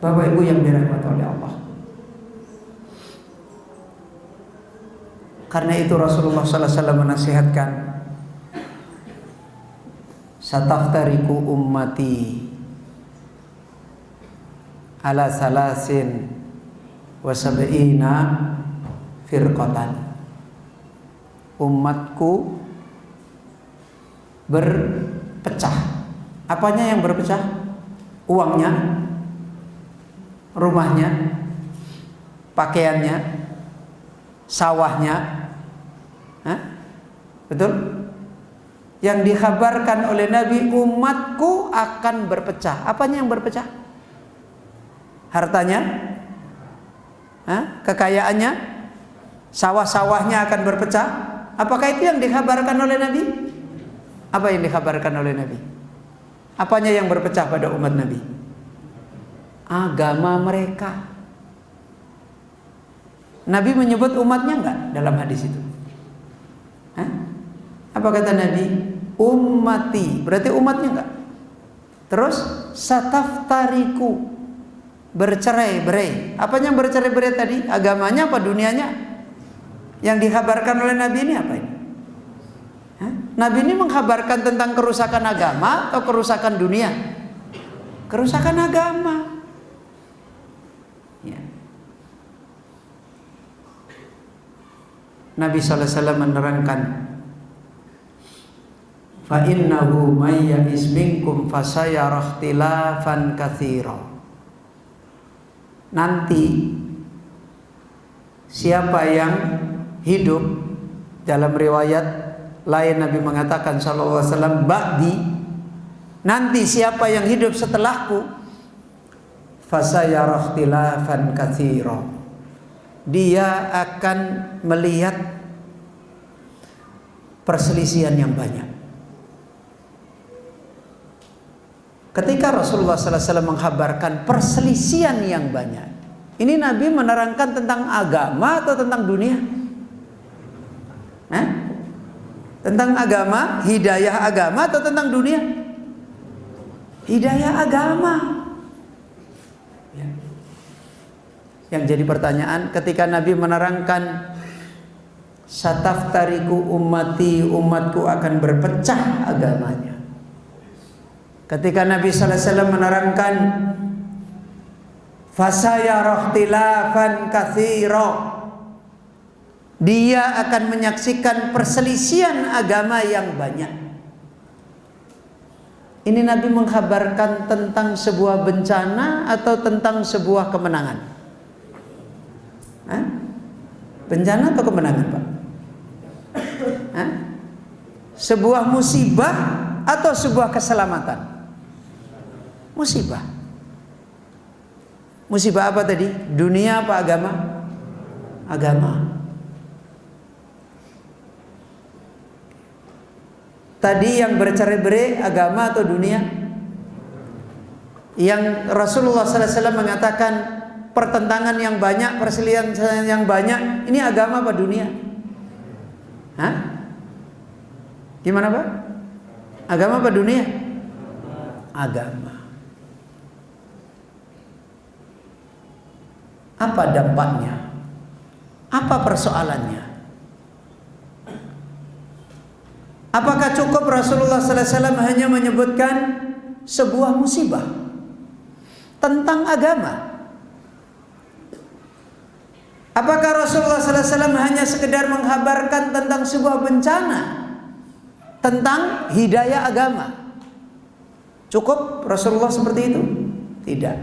Bapak Ibu yang dirahmati oleh Allah. Karena itu Rasulullah sallallahu alaihi wasallam menasihatkan, sataftariku ummati ala salasin wa sab'ina firqatan. Umatku berpecah. Apanya yang berpecah? Uangnya, rumahnya, pakaiannya, sawahnya. Hah? Betul? Yang dikhabarkan oleh Nabi, umatku akan berpecah. Apanya yang berpecah? Hartanya, kekayaannya, sawah-sawahnya akan berpecah. Apakah itu yang dikhabarkan oleh Nabi? Apa yang dikhabarkan oleh Nabi? Apanya yang berpecah pada umat Nabi? Agama mereka. Nabi menyebut umatnya enggak dalam hadis itu? Apa kata Nabi? Ummati, berarti umatnya enggak? Terus sataftariku, bercerai-berai. Apanya yang bercerai-berai tadi? Agamanya apa dunianya? Yang dikhabarkan oleh Nabi ini apa ini? Nabi ini mengkhabarkan tentang kerusakan agama atau kerusakan dunia? Kerusakan agama. Ya. Nabi sallallahu alaihi wasallam menerangkan, fa innahu may ya'is minkum fasayara ikhtilafan katsira. Nanti siapa yang hidup, dalam riwayat lain Nabi mengatakan sallallahu alaihi wasallam, ba'di, nanti siapa yang hidup setelahku, fasayara ikhtilafan katsira, dia akan melihat perselisihan yang banyak. Ketika Rasulullah sallallahu alaihi wasallam menghabarkan perselisihan yang banyak, ini Nabi menerangkan tentang agama atau tentang dunia? Tentang agama, hidayah agama atau tentang dunia? Hidayah agama. Yang jadi pertanyaan ketika Nabi menerangkan sataftariku ummati, umatku akan berpecah agamanya. Ketika Nabi sallallahu alaihi wasallam menerangkan fasayara ikhtilafan katsira, dia akan menyaksikan perselisihan agama yang banyak. Ini Nabi mengkhabarkan tentang sebuah bencana atau tentang sebuah kemenangan? Bencana atau kemenangan, Pak? Sebuah musibah atau sebuah keselamatan? Musibah. Musibah apa tadi? Dunia apa agama? Agama. Tadi yang bercerai-berai agama atau dunia? Yang Rasulullah sallallahu alaihi wasallam mengatakan pertentangan yang banyak, perselisihan yang banyak, ini agama apa dunia? Gimana Pak? Agama apa dunia? Agama. Apa dampaknya? Apa persoalannya? Apakah cukup Rasulullah sallallahu alaihi wasallam hanya menyebutkan sebuah musibah tentang agama? Apakah Rasulullah sallallahu alaihi wasallam hanya sekedar menghabarkan tentang sebuah bencana, tentang hidayah agama? Cukup Rasulullah seperti itu? Tidak.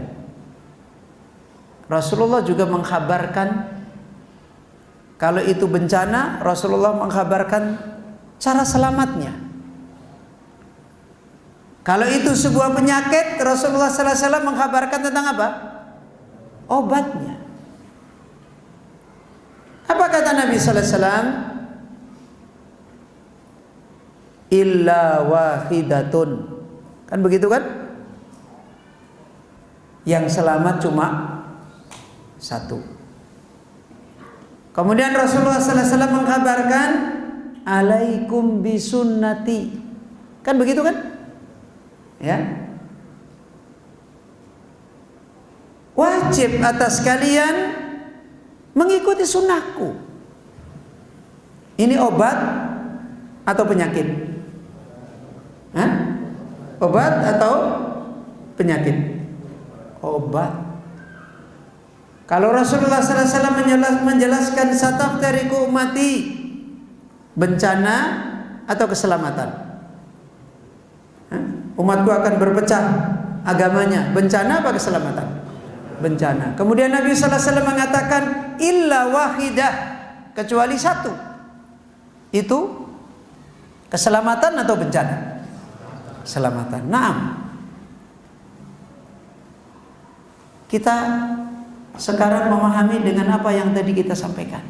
Rasulullah juga menghabarkan, kalau itu bencana, Rasulullah menghabarkan cara selamatnya. Kalau itu sebuah penyakit, Rasulullah sallallahu alaihi wasallam menghabarkan tentang apa? Obatnya. Apa kata Nabi sallallahu alaihi wasallam? Illa wahidatun. Kan begitu kan? Yang selamat cuma satu. Kemudian Rasulullah sallallahu alaihi wasallam mengkabarkan, alaikum bisunnati. Kan begitu kan? Ya. Wajib atas kalian mengikuti sunnahku. Ini obat atau penyakit? Hah? Obat atau penyakit? Obat. Kalau Rasulullah sallallahu alaihi wasallam menjelaskan sataftariku ummati, bencana atau keselamatan? Umatku akan berpecah agamanya, bencana apa keselamatan? Bencana. Kemudian Nabi sallallahu alaihi wasallam mengatakan illa wahidah, kecuali satu. Itu keselamatan atau bencana? Keselamatan. Naam. Kita sekarang memahami dengan apa yang tadi kita sampaikan.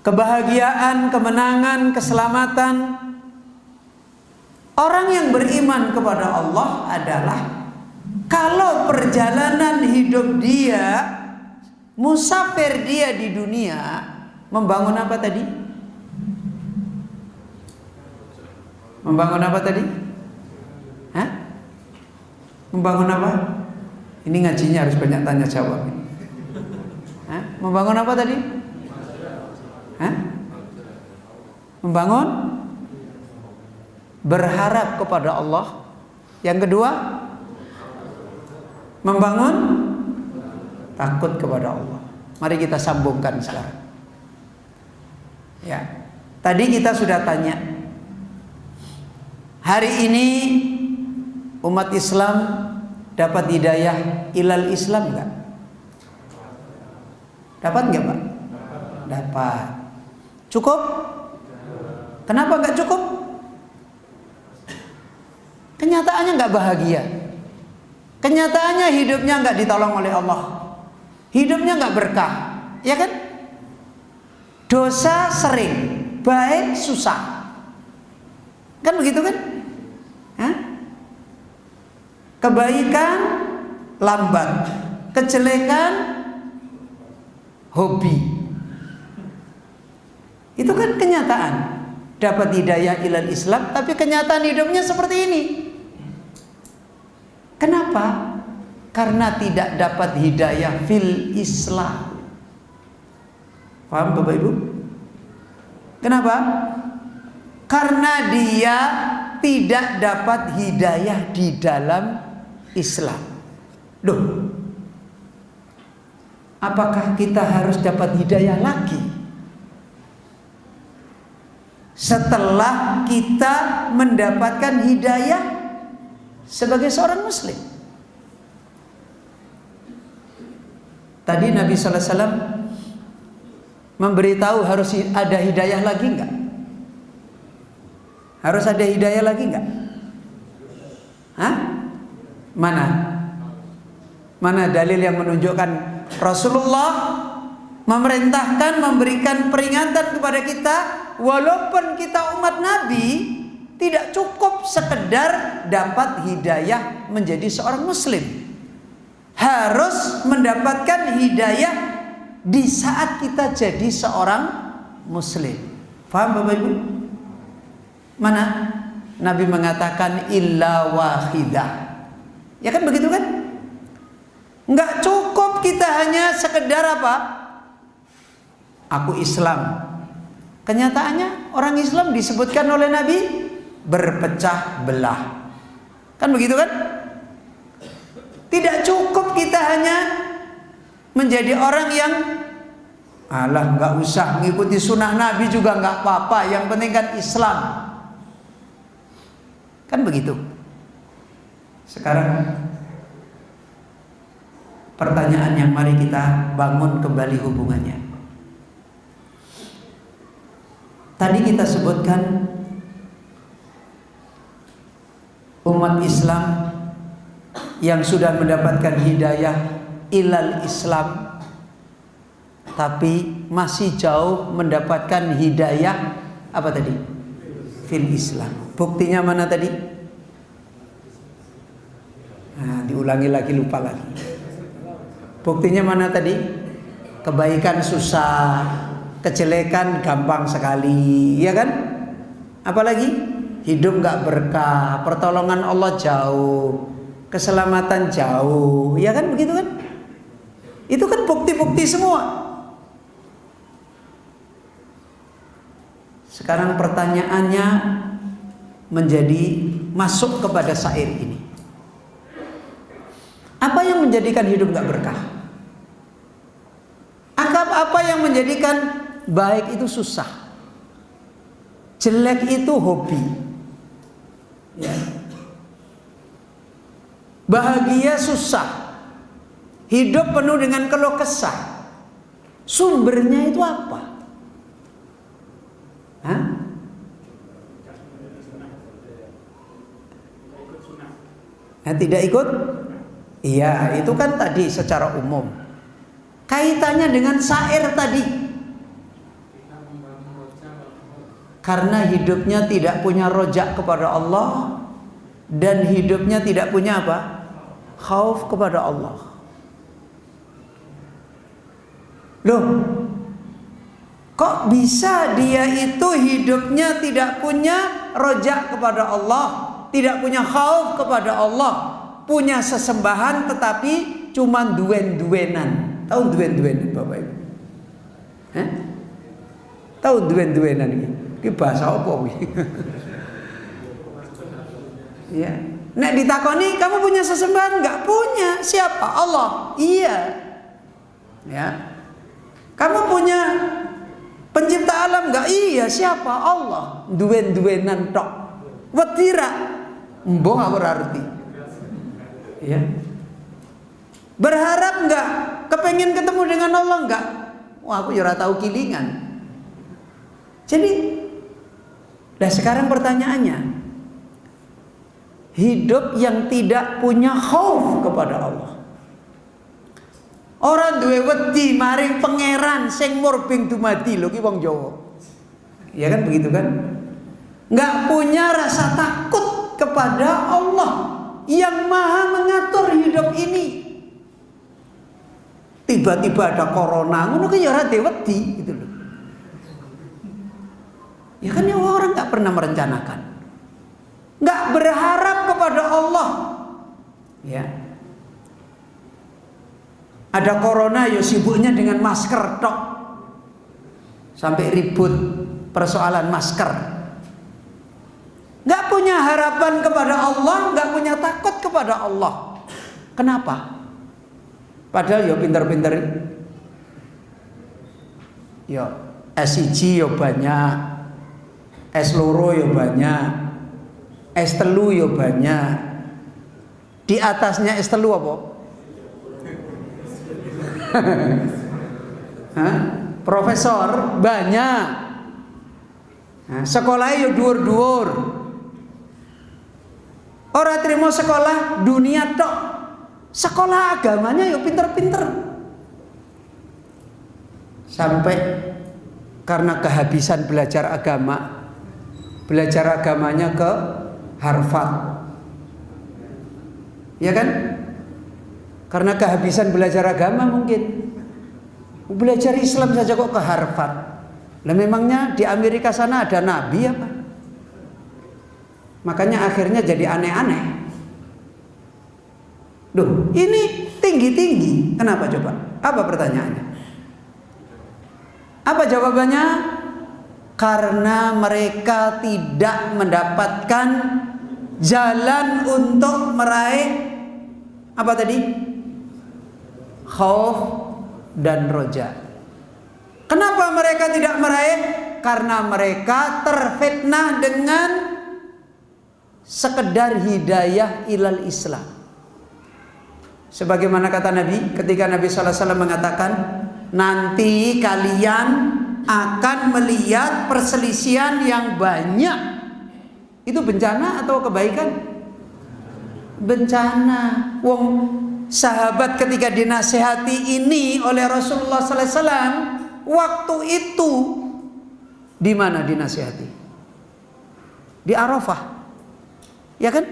Kebahagiaan, kemenangan, keselamatan orang yang beriman kepada Allah adalah kalau perjalanan hidup dia, musafir dia di dunia, membangun apa tadi? Membangun apa tadi? Hah? Membangun apa? Ini ngajinya harus banyak tanya jawab. Hah? Membangun apa tadi? Hah? Membangun berharap kepada Allah. Yang kedua, membangun takut kepada Allah. Mari kita sambungkan sekarang. Ya. Tadi kita sudah tanya, hari ini umat Islam dapat hidayah ilal Islam enggak? Dapat enggak, Pak? Dapat. Cukup? Kenapa enggak cukup? Kenyataannya enggak bahagia. Kenyataannya hidupnya enggak ditolong oleh Allah. Hidupnya enggak berkah. Ya kan? Dosa sering, baik susah. Kan begitu kan? Hah? Kebaikan lambat, kejelekan hobi. Itu kan kenyataan. Dapat hidayah ilal Islam, tapi kenyataan hidupnya seperti ini. Kenapa? Karena tidak dapat hidayah fil Islam. Paham Bapak Ibu? Kenapa? Karena dia tidak dapat hidayah di dalam Islam. Loh, apakah kita harus dapat hidayah lagi setelah kita mendapatkan hidayah sebagai seorang muslim? Tadi Nabi sallallahu alaihi wasallam memberitahu harus ada hidayah lagi enggak? Harus ada hidayah lagi enggak? Hah? Mana? Mana dalil yang menunjukkan Rasulullah memerintahkan, memberikan peringatan kepada kita, walaupun kita umat Nabi, tidak cukup sekedar dapat hidayah menjadi seorang muslim. Harus mendapatkan hidayah di saat kita jadi seorang muslim. Paham Bapak Ibu? Mana? Nabi mengatakan illa wahidah. Ya kan begitu kan? Nggak cukup kita hanya sekedar apa? Aku Islam. Kenyataannya orang Islam disebutkan oleh Nabi berpecah belah. Kan begitu kan? Tidak cukup kita hanya menjadi orang yang alah nggak usah mengikuti sunnah Nabi juga nggak apa-apa, yang penting kan Islam. Kan begitu. Sekarang pertanyaan yang mari kita bangun kembali hubungannya. Tadi kita sebutkan umat Islam yang sudah mendapatkan hidayah ilal Islam, tapi masih jauh mendapatkan hidayah apa tadi? Fil Islam. Buktinya mana tadi? Nah, diulangi lagi, lupa lagi. Buktinya mana tadi? Kebaikan susah, kejelekan gampang sekali, ya kan? Apalagi hidup nggak berkah, pertolongan Allah jauh, keselamatan jauh, ya kan begitu kan? Itu kan bukti-bukti semua. Sekarang pertanyaannya menjadi masuk kepada syair ini. Apa yang menjadikan hidup nggak berkah? Apa yang menjadikan baik itu susah, jelek itu hobi, ya. Bahagia susah, hidup penuh dengan keluh kesah. Sumbernya itu apa? Hah? Nah, tidak ikut? Iya, itu kan tadi secara umum. Kaitannya dengan syair tadi. Karena hidupnya tidak punya rojak kepada Allah, dan hidupnya tidak punya apa? Khauf kepada Allah. Loh, kok bisa dia itu hidupnya tidak punya rojak kepada Allah, tidak punya khauf kepada Allah, punya sesembahan tetapi cuma duen-duenan. Tahu duen-duenan Bapak Ibu? Hah? Tahu duen-duenan ini? Ini bahasa apa ini? Ya. Nek ditakoni, kamu punya sesembahan? Enggak punya. Siapa? Allah. Iya. Ya. Kamu punya pencipta alam? Enggak. Iya. Siapa? Allah. Duen-duenan tok. Wetira. Mbok enggak berarti. Ya. Berharap enggak? Kepengen ketemu dengan Allah enggak? Wah, aku ora tahu kilingan. Jadi, nah sekarang pertanyaannya, hidup yang tidak punya khauf kepada Allah. Orang duwe wedi maring pangeran sing murbing dumadi lho ki wong Jawa. Ya kan begitu kan? Enggak punya rasa takut kepada Allah yang maha mengatur hidup ini. Tiba-tiba ada corona, ngono ki ya ora wedi gitu loh. Ya kan ya orang enggak pernah merencanakan. Enggak berharap kepada Allah. Ya. Ada corona ya sibuknya dengan masker tok. Sampai ribut persoalan masker. Enggak punya harapan kepada Allah, enggak punya takut kepada Allah. Kenapa? Padahal ya pinter-pinter. Ya S1 ya banyak, S2 ya banyak, S3 ya banyak. Di atasnya S3 apa? Hah? Profesor banyak. Nah, sekolahnya ya dhuwur-dhuwur. Ora trimo sekolah dunia tok. Sekolah agamanya ya pinter-pinter. Sampai karena kehabisan belajar agama, belajar agamanya ke Harvard. Ya kan? Karena kehabisan belajar agama mungkin. Belajar Islam saja kok ke Harvard. Lah memangnya di Amerika sana ada nabi apa? Makanya akhirnya jadi aneh-aneh. Duh, ini tinggi-tinggi. Kenapa coba? Apa pertanyaannya? Apa jawabannya? Karena mereka tidak mendapatkan jalan untuk meraih apa tadi? Khauf dan roja. Kenapa mereka tidak meraih? Karena mereka terfitnah dengan sekedar hidayah ilal Islam. Sebagaimana kata Nabi ketika Nabi SAW mengatakan, nanti kalian akan melihat perselisihan yang banyak. Itu bencana atau kebaikan? Bencana. Wong sahabat ketika dinasihati ini oleh Rasulullah SAW, waktu itu di mana dinasihati? Di Arafah, ya kan?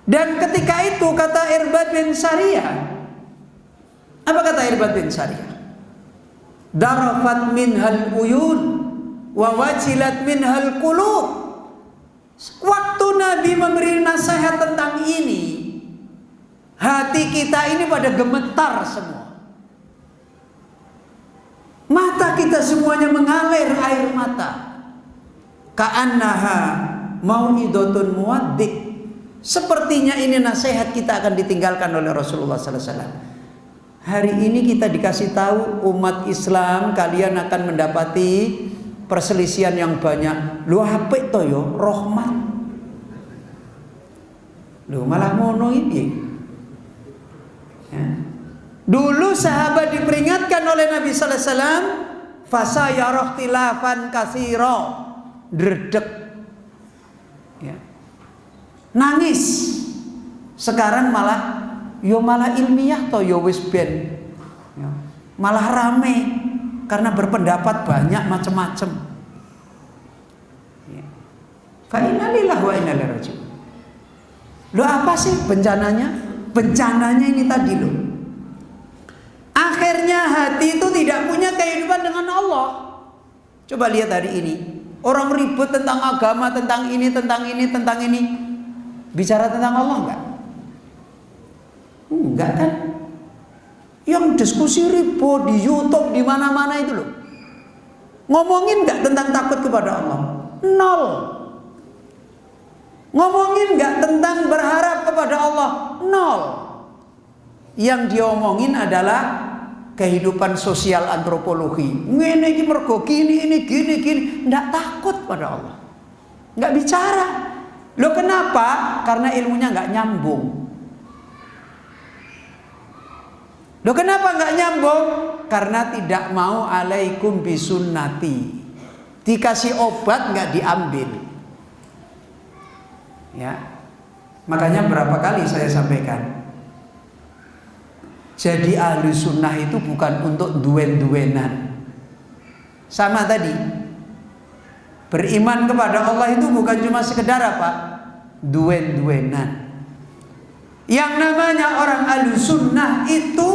Dan ketika itu kata Irbad bin Sariyah, apa kata Irbad bin Sariyah? Darafat minhal uyun wa wajilat minhal qulub. Waktu Nabi memberi nasihat tentang ini, hati kita ini pada gemetar semua. Mata kita semuanya mengalir air mata. Ka'annaha mau'idhatun muwaddi'. Sepertinya ini nasihat kita akan ditinggalkan oleh Rasulullah sallallahu alaihi wasallam. Hari ini kita dikasih tahu umat Islam kalian akan mendapati perselisihan yang banyak. Lu apik to yo rahmat. Lu malah ngono iki. Ya. Dulu sahabat diperingatkan oleh Nabi sallallahu alaihi wasallam, fasayara ikhtilafan katsira. Dredeg. Ya. Nangis. Sekarang malah ilmiah to yo wis ben. Ya. Malah rame karena berpendapat banyak macam-macam. Ya. Fa inna lillahi wa inna ilaihi raji'un. Lo apa sih bencananya? Bencananya ini tadi loh. Akhirnya hati itu tidak punya kehidupan dengan Allah. Coba lihat hari ini. Orang ribut tentang agama, tentang ini, tentang ini, tentang ini. Bicara tentang Allah enggak? Enggak kan? Yang diskusi ribut di YouTube, di mana-mana itu loh. Ngomongin enggak tentang takut kepada Allah? Nol. Ngomongin enggak tentang berharap kepada Allah? Nol. Yang diomongin adalah kehidupan sosial antropologi. Ngene iki mergo gini, ini gini. Nggak takut pada Allah. Nggak bicara. Loh kenapa? Karena ilmunya nggak nyambung. Loh kenapa nggak nyambung? Karena tidak mau alaikum bisunnati. Dikasih obat nggak diambil. Ya. Makanya berapa kali saya sampaikan. Jadi ahli sunnah itu bukan untuk duen-duenan. Sama tadi. Beriman kepada Allah itu bukan cuma sekedar apa? Duen-duenan. Yang namanya orang ahli sunnah itu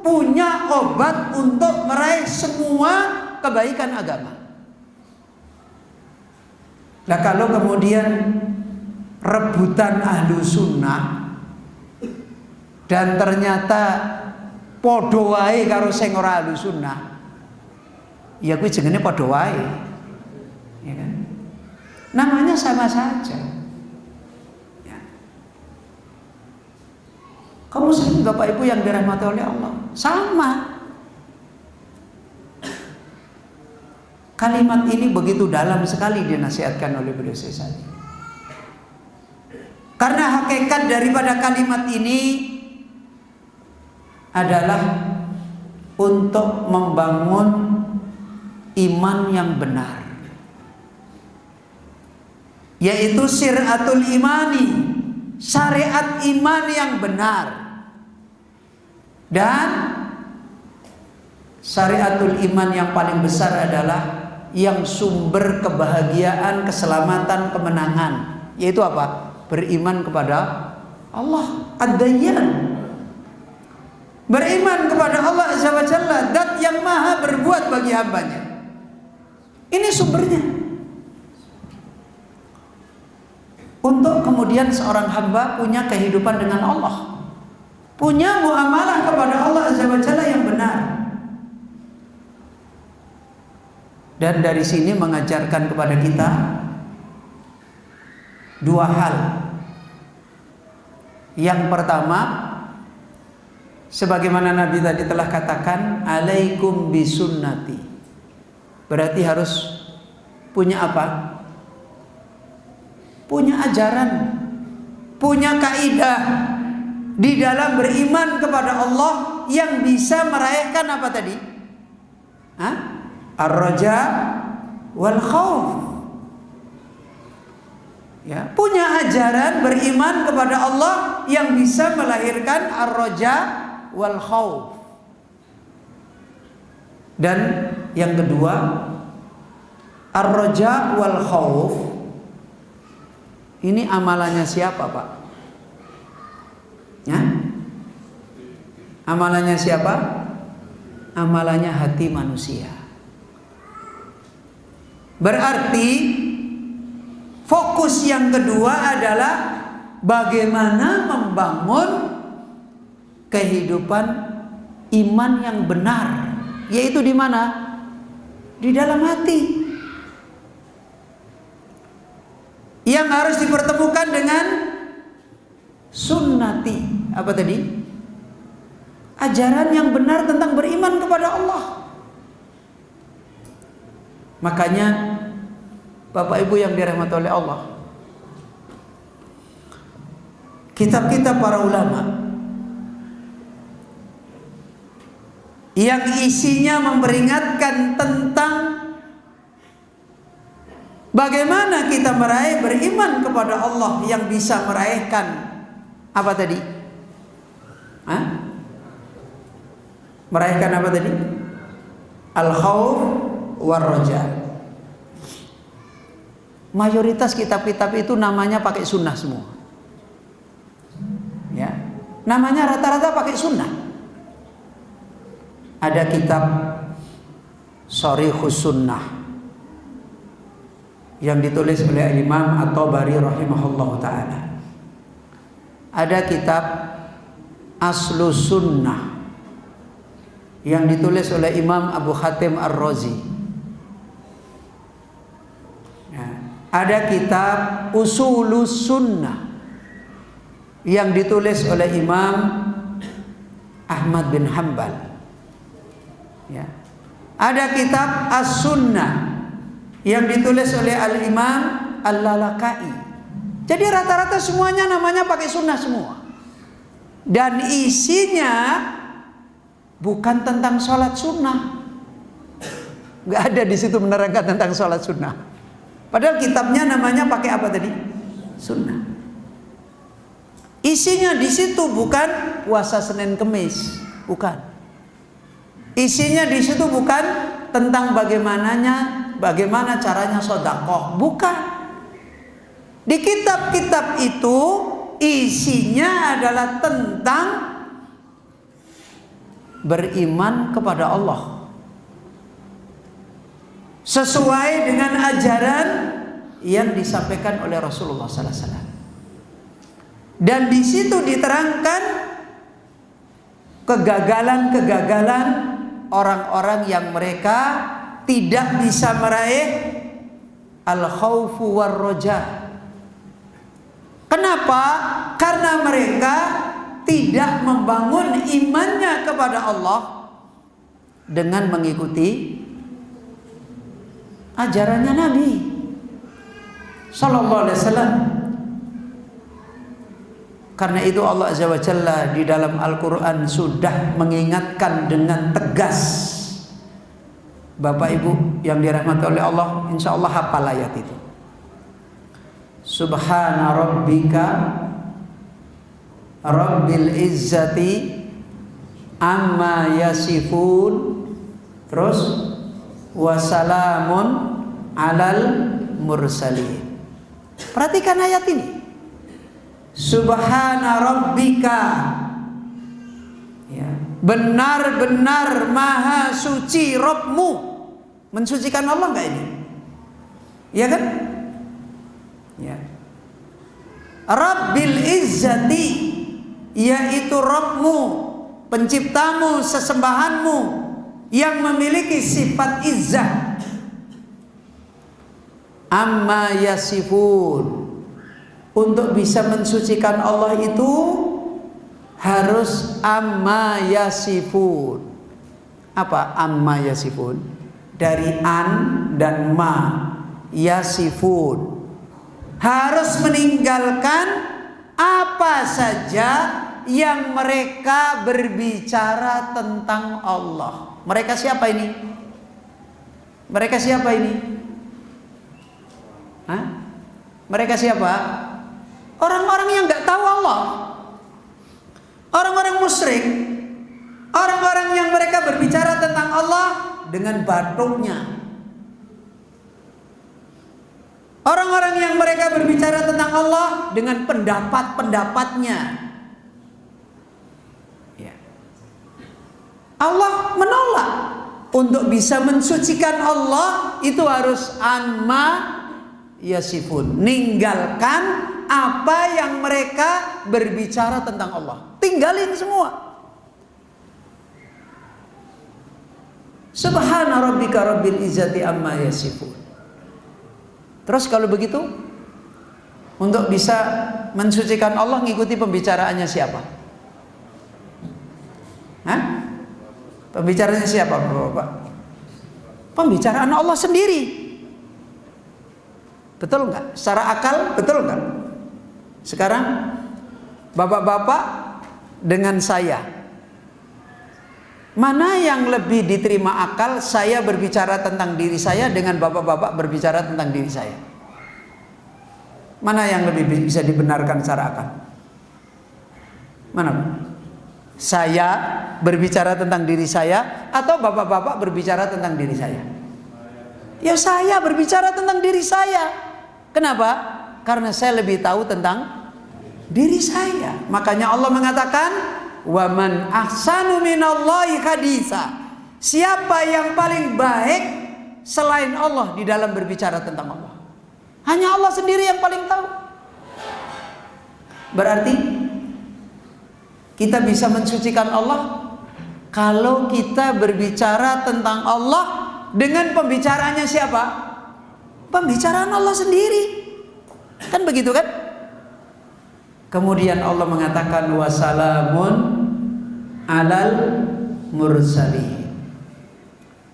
punya obat untuk meraih semua kebaikan agama. Nah kalau kemudian rebutan ahli sunnah dan ternyata podo wae karo sing ora ahli sunnah, ya kuwi jenenge podo wae. Ya kan? Namanya sama saja. Ya. Kaum muslimin Bapak Ibu yang dirahmati oleh Allah, sama. Kalimat ini begitu dalam sekali dinasihatkan oleh beliau Syekh. Karena hakikat daripada kalimat ini adalah untuk membangun iman yang benar, yaitu syariatul imani, syariat iman yang benar. Dan syariatul iman yang paling besar adalah yang sumber kebahagiaan, keselamatan, kemenangan, yaitu apa? Beriman kepada Allah ad-dayyan. Beriman kepada Allah Azza wa Jalla, zat yang maha berbuat bagi hambanya. Ini sumbernya. Untuk kemudian seorang hamba punya kehidupan dengan Allah, punya muamalah kepada Allah Azza wa Jalla yang benar. Dan dari sini mengajarkan kepada kita dua hal. Yang pertama, sebagaimana Nabi tadi telah katakan, alaikum bisunnati. Berarti harus punya apa? Punya ajaran, punya kaidah di dalam beriman kepada Allah yang bisa meraihkan apa tadi? Ar-raja wal khauf. Ya, punya ajaran beriman kepada Allah yang bisa melahirkan ar-raja wal khauf. Dan yang kedua, ar-raja wal khauf ini amalannya siapa, Pak? Ya? Amalannya siapa? Amalannya hati manusia. Berarti fokus yang kedua adalah bagaimana membangun kehidupan iman yang benar, yaitu di mana? Di dalam hati. Yang harus dipertemukan dengan sunnati. Apa tadi? Ajaran yang benar tentang beriman kepada Allah. Makanya Bapak Ibu yang dirahmati oleh Allah, kitab-kitab para ulama yang isinya memperingatkan tentang bagaimana kita meraih beriman kepada Allah yang bisa meraihkan apa tadi? Meraihkan apa tadi? Al-khauf war-raja. Mayoritas kitab-kitab itu namanya pakai sunnah semua. Ya, namanya rata-rata pakai sunnah. Ada kitab Sharihus Sunnah yang ditulis oleh Imam At-Tabari rahimahullahu taala. Ada kitab Aslus Sunnah yang ditulis oleh Imam Abu Hatim Ar-Razi. Ya. Ada kitab Usulus Sunnah yang ditulis oleh Imam Ahmad bin Hanbal. Ya. Ada kitab As-Sunnah yang ditulis oleh Al-Imam Al-Lalaka'i. Jadi rata-rata semuanya namanya pakai sunnah semua. Dan isinya bukan tentang sholat sunnah. Nggak ada di situ menerangkan tentang sholat sunnah. Padahal kitabnya namanya pakai apa tadi? Sunnah. Isinya di situ bukan puasa Senin Kemis, bukan. Isinya di situ bukan tentang bagaimana caranya sedekah, bukan. Di kitab-kitab itu isinya adalah tentang beriman kepada Allah sesuai dengan ajaran yang disampaikan oleh Rasulullah sallallahu alaihi wasallam. Dan di situ diterangkan kegagalan-kegagalan orang-orang yang mereka tidak bisa meraih al-khaufu war-raja. Kenapa? Karena mereka tidak membangun imannya kepada Allah dengan mengikuti ajarannya Nabi sallallahu alaihi wasallam. Karena itu Allah Azza wa Jalla di dalam Al-Quran sudah mengingatkan dengan tegas. Bapak Ibu yang dirahmati oleh Allah, insya Allah hafal ayat itu. Subhana rabbika rabbil izzati amma yasifun. Terus wasalamun alal mursalin. Perhatikan ayat ini. Subhana rabbika, ya, benar-benar maha suci Rabbmu. Mensucikan Allah enggak ini? Ya kan? Ya. Rabbil izzati, yaitu Rabbmu, penciptamu, sesembahanmu yang memiliki sifat izzah. Amma yasifun. Untuk bisa mensucikan Allah itu harus amma yasifun. Apa amma yasifun? Dari an dan ma. Yasifun. Harus meninggalkan apa saja yang mereka berbicara tentang Allah. Mereka siapa ini? Mereka siapa ini? Hah? Mereka siapa? Orang-orang yang nggak tahu Allah, orang-orang musyrik, orang-orang yang mereka berbicara tentang Allah dengan batuknya, orang-orang yang mereka berbicara tentang Allah dengan pendapat-pendapatnya. Ya. Allah menolak. Untuk bisa mensucikan Allah itu harus anma yasifun, ninggalkan apa yang mereka berbicara tentang Allah, tinggalin semua. Subhana rabbika rabbil izzati amma yasifun. Terus kalau begitu, untuk bisa mensucikan Allah ngikuti pembicaraannya siapa? Hah? Pembicaranya siapa, Bapak? Pembicaraan Allah sendiri. Betul nggak? Secara akal betul nggak? Sekarang bapak-bapak dengan saya, mana yang lebih diterima akal? Saya berbicara tentang diri saya dengan bapak-bapak berbicara tentang diri saya. Mana yang lebih bisa dibenarkan secara akal? Mana? Saya berbicara tentang diri saya atau bapak-bapak berbicara tentang diri saya? Ya saya berbicara tentang diri saya. Kenapa? Karena saya lebih tahu tentang diri saya. Makanya Allah mengatakan, "Wa man ahsanu minallahi haditsa." Siapa yang paling baik selain Allah di dalam berbicara tentang Allah? Hanya Allah sendiri yang paling tahu. Berarti kita bisa mensucikan Allah kalau kita berbicara tentang Allah dengan pembicaraannya siapa? Pembicaraan Allah sendiri. Kan begitu kan? Kemudian Allah mengatakan wassalamun alal mursalin.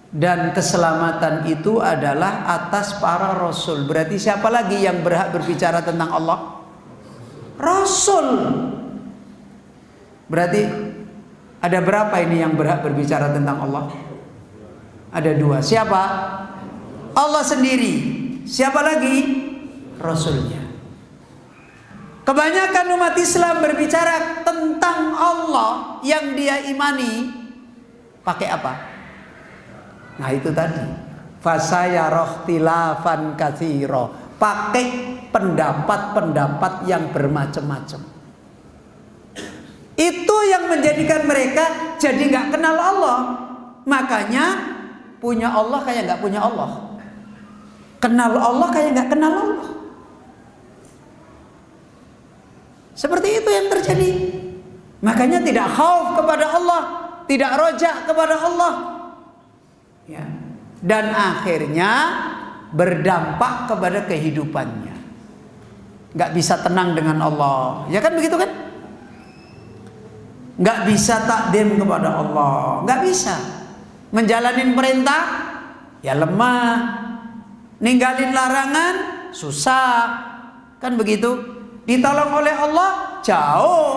Dan keselamatan itu adalah atas para rasul. Berarti siapa lagi yang berhak berbicara tentang Allah? Rasul. Berarti ada berapa ini yang berhak berbicara tentang Allah? Ada dua. Siapa? Allah sendiri. Siapa lagi? Rasulnya. Kebanyakan umat Islam berbicara tentang Allah yang dia imani pakai apa? Nah itu tadi, fasayarahtilafan katsira, pakai pendapat-pendapat yang bermacam-macam. Itu yang menjadikan mereka jadi nggak kenal Allah. Makanya punya Allah kayak nggak punya Allah, kenal Allah kayak nggak kenal Allah. Seperti itu yang terjadi. Makanya tidak khauf kepada Allah, tidak roja kepada Allah. Ya. Dan akhirnya berdampak kepada kehidupannya. Nggak bisa tenang dengan Allah. Ya kan begitu kan? Nggak bisa takdim kepada Allah. Nggak bisa. Menjalanin perintah, ya lemah. Ninggalin larangan, susah. Kan begitu? Ditolong oleh Allah, jauh.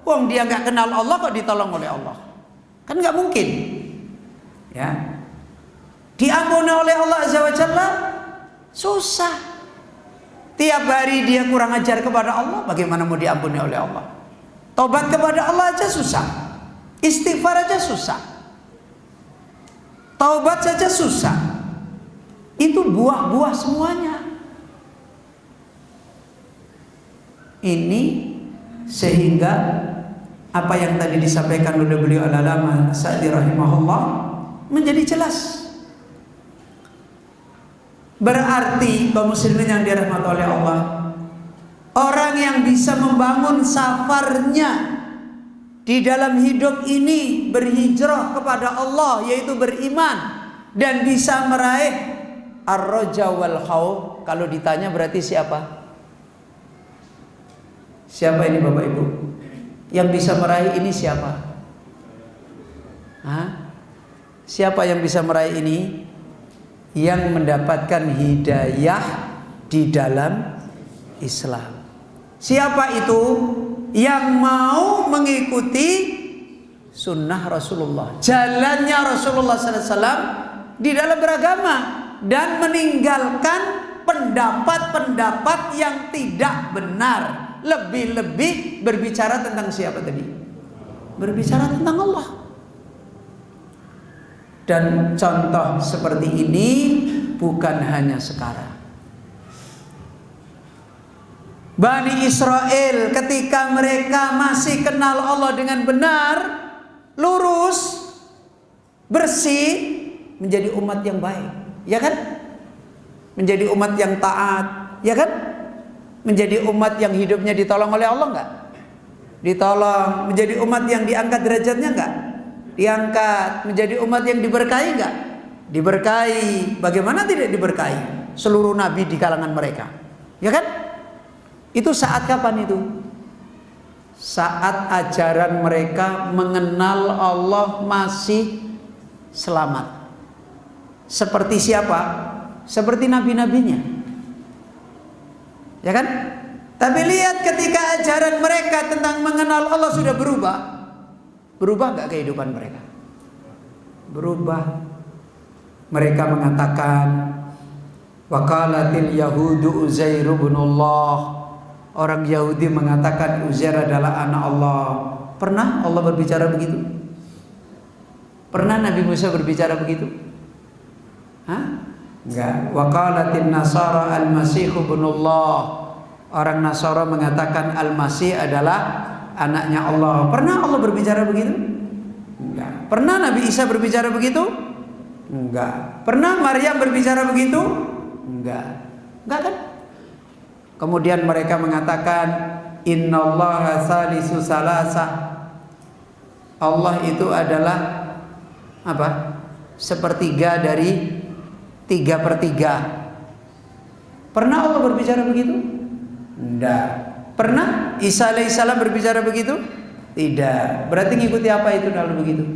Wong dia nggak kenal Allah kok ditolong oleh Allah? Kan nggak mungkin. Ya. Diampuni oleh Allah Azza wa Jalla, susah. Tiap hari dia kurang ajar kepada Allah, bagaimana mau diampuni oleh Allah? Tobat kepada Allah aja susah. Istighfar aja susah. Taubat saja susah. Itu buah-buah semuanya. Ini sehingga apa yang tadi disampaikan oleh beliau Al-Allamah Sa'di rahimahullah menjadi jelas. Berarti kaum muslimin yang dirahmati oleh Allah, orang yang bisa membangun safarnya di dalam hidup ini berhijrah kepada Allah, yaitu beriman, dan bisa meraih ar-raja wal khauf. Kalau ditanya berarti siapa? Siapa ini Bapak Ibu? Yang bisa meraih ini siapa? Hah? Siapa yang bisa meraih ini? Yang mendapatkan hidayah di dalam Islam. Siapa itu? Yang mau mengikuti sunnah Rasulullah, jalannya Rasulullah SAW di dalam beragama, dan meninggalkan pendapat-pendapat yang tidak benar. Lebih-lebih berbicara tentang siapa tadi? Berbicara tentang Allah. Dan contoh seperti ini bukan hanya sekarang. Bani Israel ketika mereka masih kenal Allah dengan benar, lurus, bersih, menjadi umat yang baik, ya kan? Menjadi umat yang taat, ya kan? Menjadi umat yang hidupnya ditolong oleh Allah enggak? Ditolong. Menjadi umat yang diangkat derajatnya enggak? Diangkat. Menjadi umat yang diberkahi enggak? Diberkahi. Bagaimana tidak diberkahi? Seluruh nabi di kalangan mereka, ya kan? Itu saat kapan itu? Saat ajaran mereka mengenal Allah masih selamat. Seperti siapa? Seperti nabi-nabinya, ya kan? Tapi lihat ketika ajaran mereka tentang mengenal Allah sudah berubah. Berubah enggak kehidupan mereka? Berubah. Mereka mengatakan, waqalatil yahudu Uzair ibnullah. Orang Yahudi mengatakan Uzair adalah anak Allah. Pernah Allah berbicara begitu? Pernah Nabi Musa berbicara begitu? Hah? Enggak. Waqalatin nasara al-masih ibnullah. Orang Nasara mengatakan Al-Masih adalah anaknya Allah. Pernah Allah berbicara begitu? Enggak. Pernah Nabi Isa berbicara begitu? Enggak. Pernah Maryam berbicara begitu? Enggak. Enggak kan? Kemudian mereka mengatakan innallaha salisu salasah. Allah itu adalah apa? Sepertiga dari 3/3. Pernah Allah berbicara begitu? Tidak. Pernah Isa alaihissalam berbicara begitu? Tidak. Berarti ngikuti apa itu kalau begitu?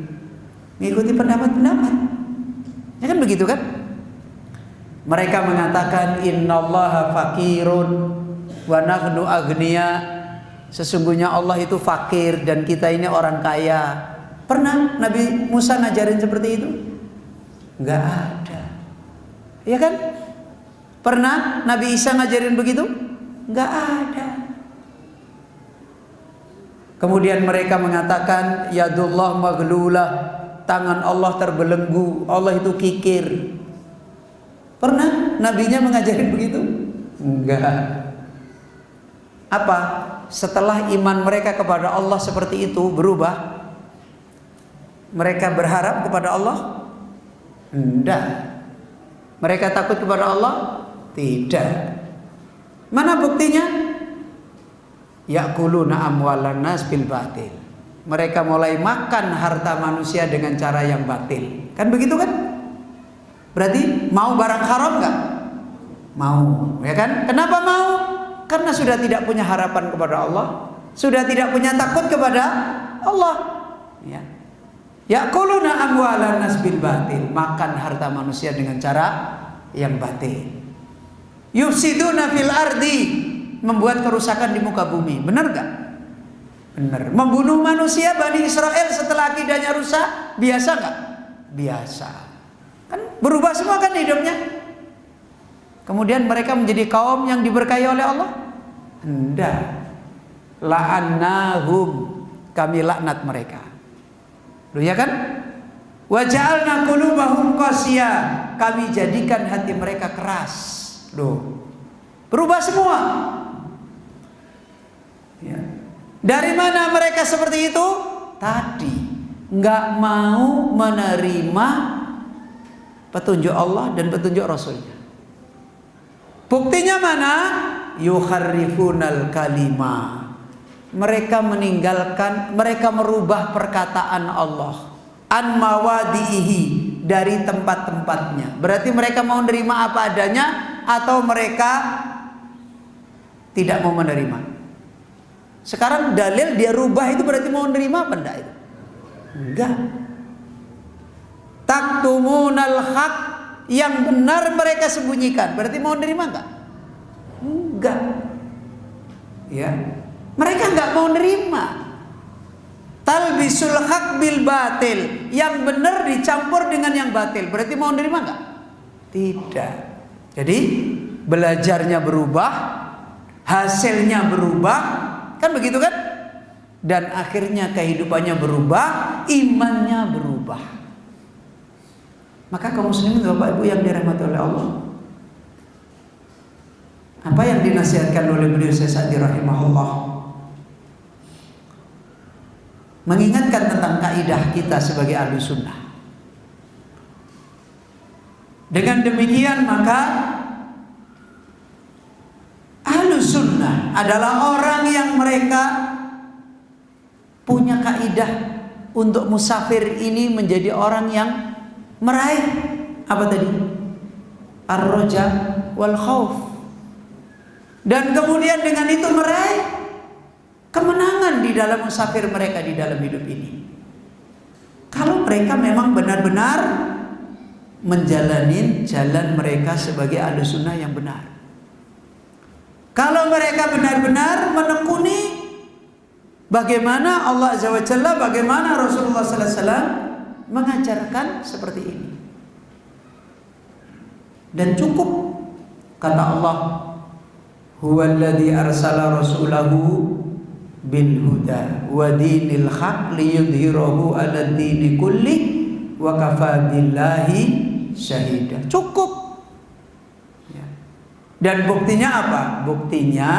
Ngikuti pendapat-pendapat. Ya kan begitu kan? Mereka mengatakan innallaha fakirun wa nahnu agniya. Sesungguhnya Allah itu fakir dan kita ini orang kaya. Pernah Nabi Musa ngajarin seperti itu? Enggak ada. Ya kan? Pernah Nabi Isa ngajarin begitu? Enggak ada. Kemudian mereka mengatakan yadullah maghlulah, tangan Allah terbelenggu, Allah itu kikir. Pernah nabinya mengajarin begitu? Enggak. Apa? Setelah iman mereka kepada Allah seperti itu berubah, mereka berharap kepada Allah? Enggak. Mereka takut kepada Allah? Tidak. Mana buktinya? Ya'kuluna amwalan nas bil batil. Mereka mulai makan harta manusia dengan cara yang batil. Kan begitu kan? Berarti mau barang haram enggak? Mau, ya kan? Kenapa mau? Karena sudah tidak punya harapan kepada Allah, sudah tidak punya takut kepada Allah. Ya. Ya'kuluna amwalan nas bil batil, makan harta manusia dengan cara yang batil. Yufsiduna fil ardi, membuat kerusakan di muka bumi. Benar gak? Benar. Membunuh manusia Bani Israel setelah akidahnya rusak, biasa gak? Biasa. Kan berubah semua kan hidupnya. Kemudian mereka menjadi kaum yang diberkahi oleh Allah? Tidak. La'annahum, kami laknat mereka. Loh ya kan? Wa ja'alna qulubahum qasiyah, kami jadikan hati mereka keras. Loh, berubah semua. Ya. Dari mana mereka seperti itu? Tadi nggak mau menerima petunjuk Allah dan petunjuk Rasulnya. Buktinya mana? Yukharrifunal kalimah, mereka meninggalkan, mereka merubah perkataan Allah an mawadihi, dari tempat-tempatnya. Berarti mereka mau menerima apa adanya atau mereka tidak mau menerima? Sekarang dalil dia rubah itu berarti mau menerima apa enggak itu? Enggak. Taktumunal haq, yang benar mereka sembunyikan, berarti mau menerima enggak? Enggak. Ya. Mereka enggak mau menerima. Talbisul haq bil batil, yang benar dicampur dengan yang batil, berarti mau menerima enggak? Tidak. Jadi belajarnya berubah, hasilnya berubah, kan begitu kan? Dan akhirnya kehidupannya berubah, imannya berubah. Maka kaum muslimin Bapak Ibu yang dirahmati oleh Allah, apa yang dinasihatkan oleh beliau Syekh Sa'di rahimahullah, mengingatkan tentang kaidah kita sebagai ahli sunnah. Dengan demikian maka ahli sunnah adalah orang yang mereka punya kaidah untuk musafir ini menjadi orang yang meraih apa tadi? Ar-raja wal khauf. Dan kemudian dengan itu meraih kemenangan di dalam musafir mereka di dalam hidup ini. Kalau mereka memang benar-benar menjalani jalan mereka sebagai ahli sunnah yang benar. Kalau mereka benar-benar menekuni bagaimana Allah Azza wa Jalla, bagaimana Rasulullah sallallahu alaihi wasallam mengajarkan seperti ini. Dan cukup kata Allah, huwallazi arsala rasulahu bil huda wa dinil haq liyudhhirahu 'ala dini kulli wa kafa billahi syahida. Cukup. Ya. Dan buktinya apa? Buktinya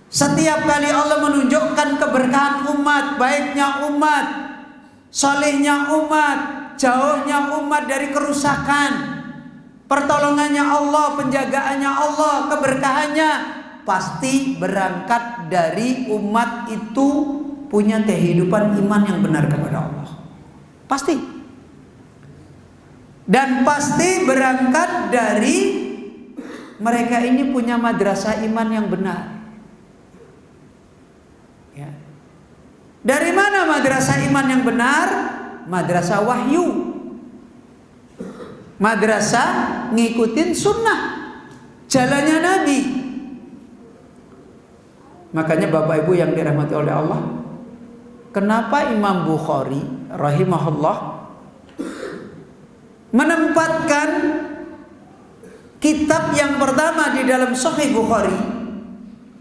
setiap kali Allah menunjukkan keberkahan umat, baiknya umat, salehnya umat, jauhnya umat dari kerusakan, pertolongannya Allah, penjagaannya Allah, keberkahannya, pasti berangkat dari umat itu punya kehidupan iman yang benar kepada Allah. Pasti. Dan pasti berangkat dari mereka ini punya madrasah iman yang benar. Ya. Dari mana madrasah iman yang benar? Madrasah wahyu. Madrasah ngikutin sunnah, jalannya Nabi. Makanya Bapak Ibu yang dirahmati oleh Allah, kenapa Imam Bukhari rahimahullah menempatkan kitab yang pertama di dalam Sahih Bukhari,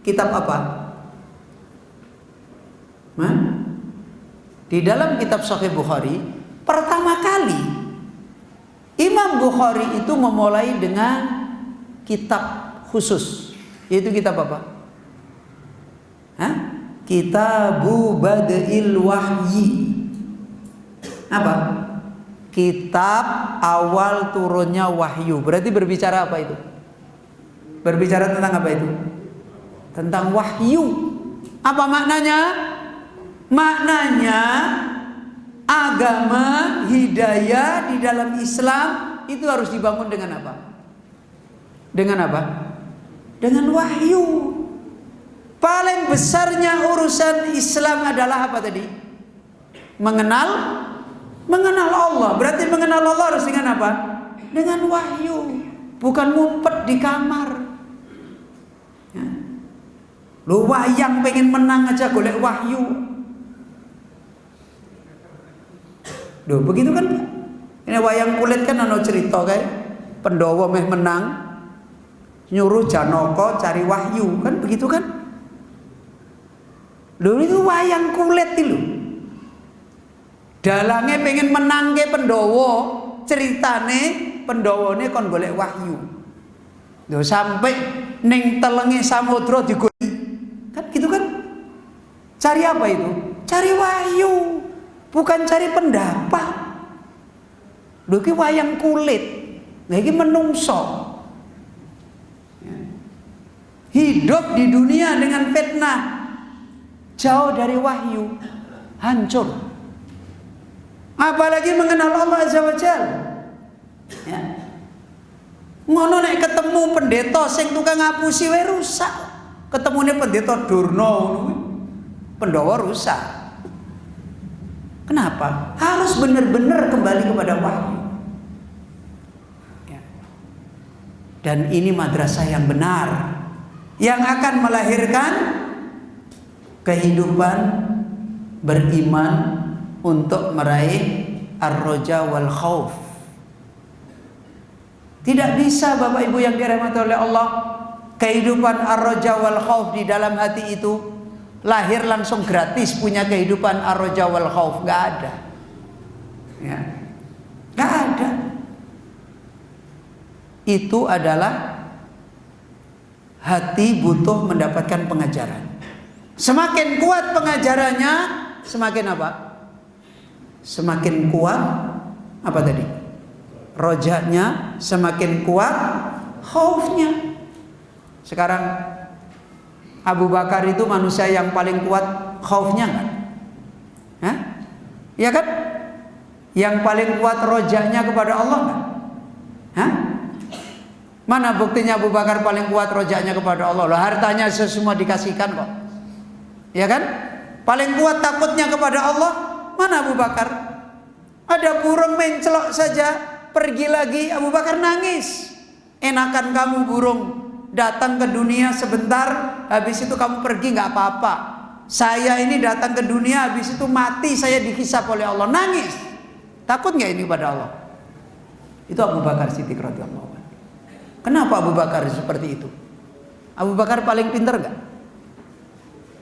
kitab apa? Di dalam kitab Sahih Bukhari, pertama kali Imam Bukhari itu memulai dengan kitab khusus, yaitu kitab apa? Kitabu Badil Wahyi. Apa? Kitab awal turunnya wahyu. Berarti berbicara apa itu? Berbicara tentang apa itu? Tentang wahyu. Apa maknanya? Maknanya agama, hidayah di dalam Islam itu harus dibangun dengan apa? Dengan apa? Dengan wahyu. Paling besarnya urusan Islam adalah apa tadi? Mengenal Allah. Berarti mengenal Allah harus dengan apa? Dengan wahyu. Bukan ngumpet di kamar. Ya. Lu wayang pengen menang aja golek wahyu. Duh, begitu kan? Ini wayang kulit kan ana cerita kayak Pandhawa meh menang, nyuruh Janaka cari wahyu, kan begitu kan? Lho itu wayang kulit itu. Dalange pengen menang ke Pandhawa, ceritane Pandhawane kon golek wahyu. Lho sampai ning telenge samudra digoli. Kan gitu kan? Cari apa itu? Cari wahyu, bukan cari pendapat. Lho iki wayang kulit. Lah iki menungso. hidup di dunia dengan fitnah, jauh dari wahyu, hancur. Apalagi mengenal Allah Azza wa Jalla. Ya. Ngono nek ketemu pendeta sing tukang ngapusi wae rusak. Ketemune pendeta durna ngono Pendawa rusak. Kenapa? Harus benar-benar kembali kepada wahyu. Ya. Dan ini madrasah yang benar, yang akan melahirkan kehidupan beriman untuk meraih ar-roja wal khauf. Tidak bisa Bapak Ibu yang dirahmati oleh Allah, kehidupan ar-roja wal khauf di dalam hati itu lahir langsung gratis punya kehidupan ar-roja wal khauf. Gak ada. Ya. Gak ada. Itu adalah hati butuh mendapatkan pengajaran. Semakin kuat pengajarannya, semakin apa? Semakin kuat apa tadi? Rojanya, semakin kuat khaufnya. Sekarang Abu Bakar itu manusia yang paling kuat khaufnya enggak? Hah? Iya kan? Yang paling kuat rojanya kepada Allah enggak? Hah? Mana buktinya Abu Bakar paling kuat rojanya kepada Allah? Loh, hartanya semua dikasihkan kok. Ya kan? Paling kuat takutnya kepada Allah. Mana Abu Bakar? Ada burung mencelok saja, pergi lagi, Abu Bakar nangis. Enakan kamu burung, datang ke dunia sebentar, habis itu kamu pergi nggak apa-apa. Saya ini datang ke dunia, habis itu mati, saya dihisap oleh Allah. Nangis. Takut nggak ini pada Allah? Itu Abu Bakar Siddiq radhiyallahu anhu. Kenapa Abu Bakar seperti itu? Abu Bakar paling pintar nggak?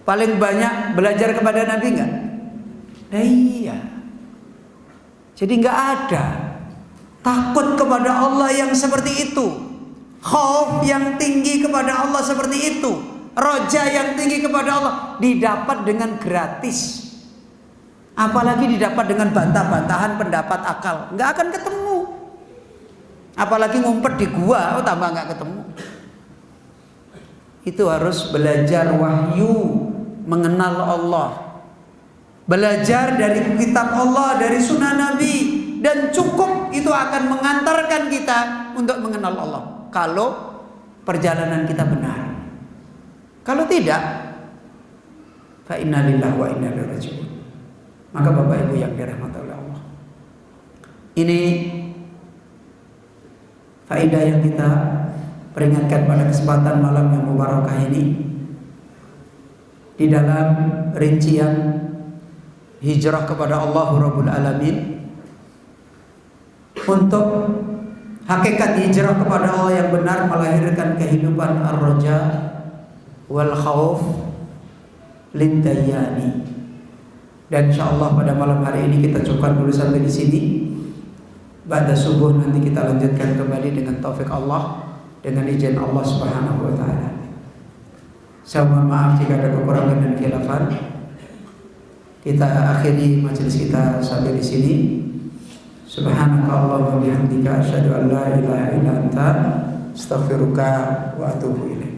Paling banyak belajar kepada Nabi nggak? Iya. Jadi nggak ada takut kepada Allah yang seperti itu, khauf yang tinggi kepada Allah seperti itu, roja yang tinggi kepada Allah didapat dengan gratis. Apalagi didapat dengan bantah-bantahan pendapat akal, nggak akan ketemu. Apalagi ngumpet di gua, oh tambah nggak ketemu. Itu harus belajar wahyu, mengenal Allah, belajar dari kitab Allah, dari sunnah Nabi, dan cukup itu akan mengantarkan kita untuk mengenal Allah. Kalau perjalanan kita benar. Kalau tidak, fa inna lillahi wa inna ilaihi raji'un. Maka Bapak Ibu yang dirahmati oleh Allah, ini faedah yang kita peringatkan pada kesempatan malam yang mubarakah ini. Di dalam rincian hijrah kepada Allah Rabbul Alamin, untuk hakikat hijrah kepada Allah yang benar melahirkan kehidupan ar-roja wal khauf lid-dayani. Dan insyaallah pada malam hari ini kita cukupkan dulu sampai di sini. Pada subuh nanti kita lanjutkan kembali dengan taufik Allah, dengan izin Allah Subhanahu wa taala. Saya mohon maaf jika ada kekurangan dan khilafan. Kita akhiri majelis kita sampai di sini. Subhanakallahumma wa bihamdika asyhadu an la ilaha illa anta astaghfiruka wa atubu ilaik.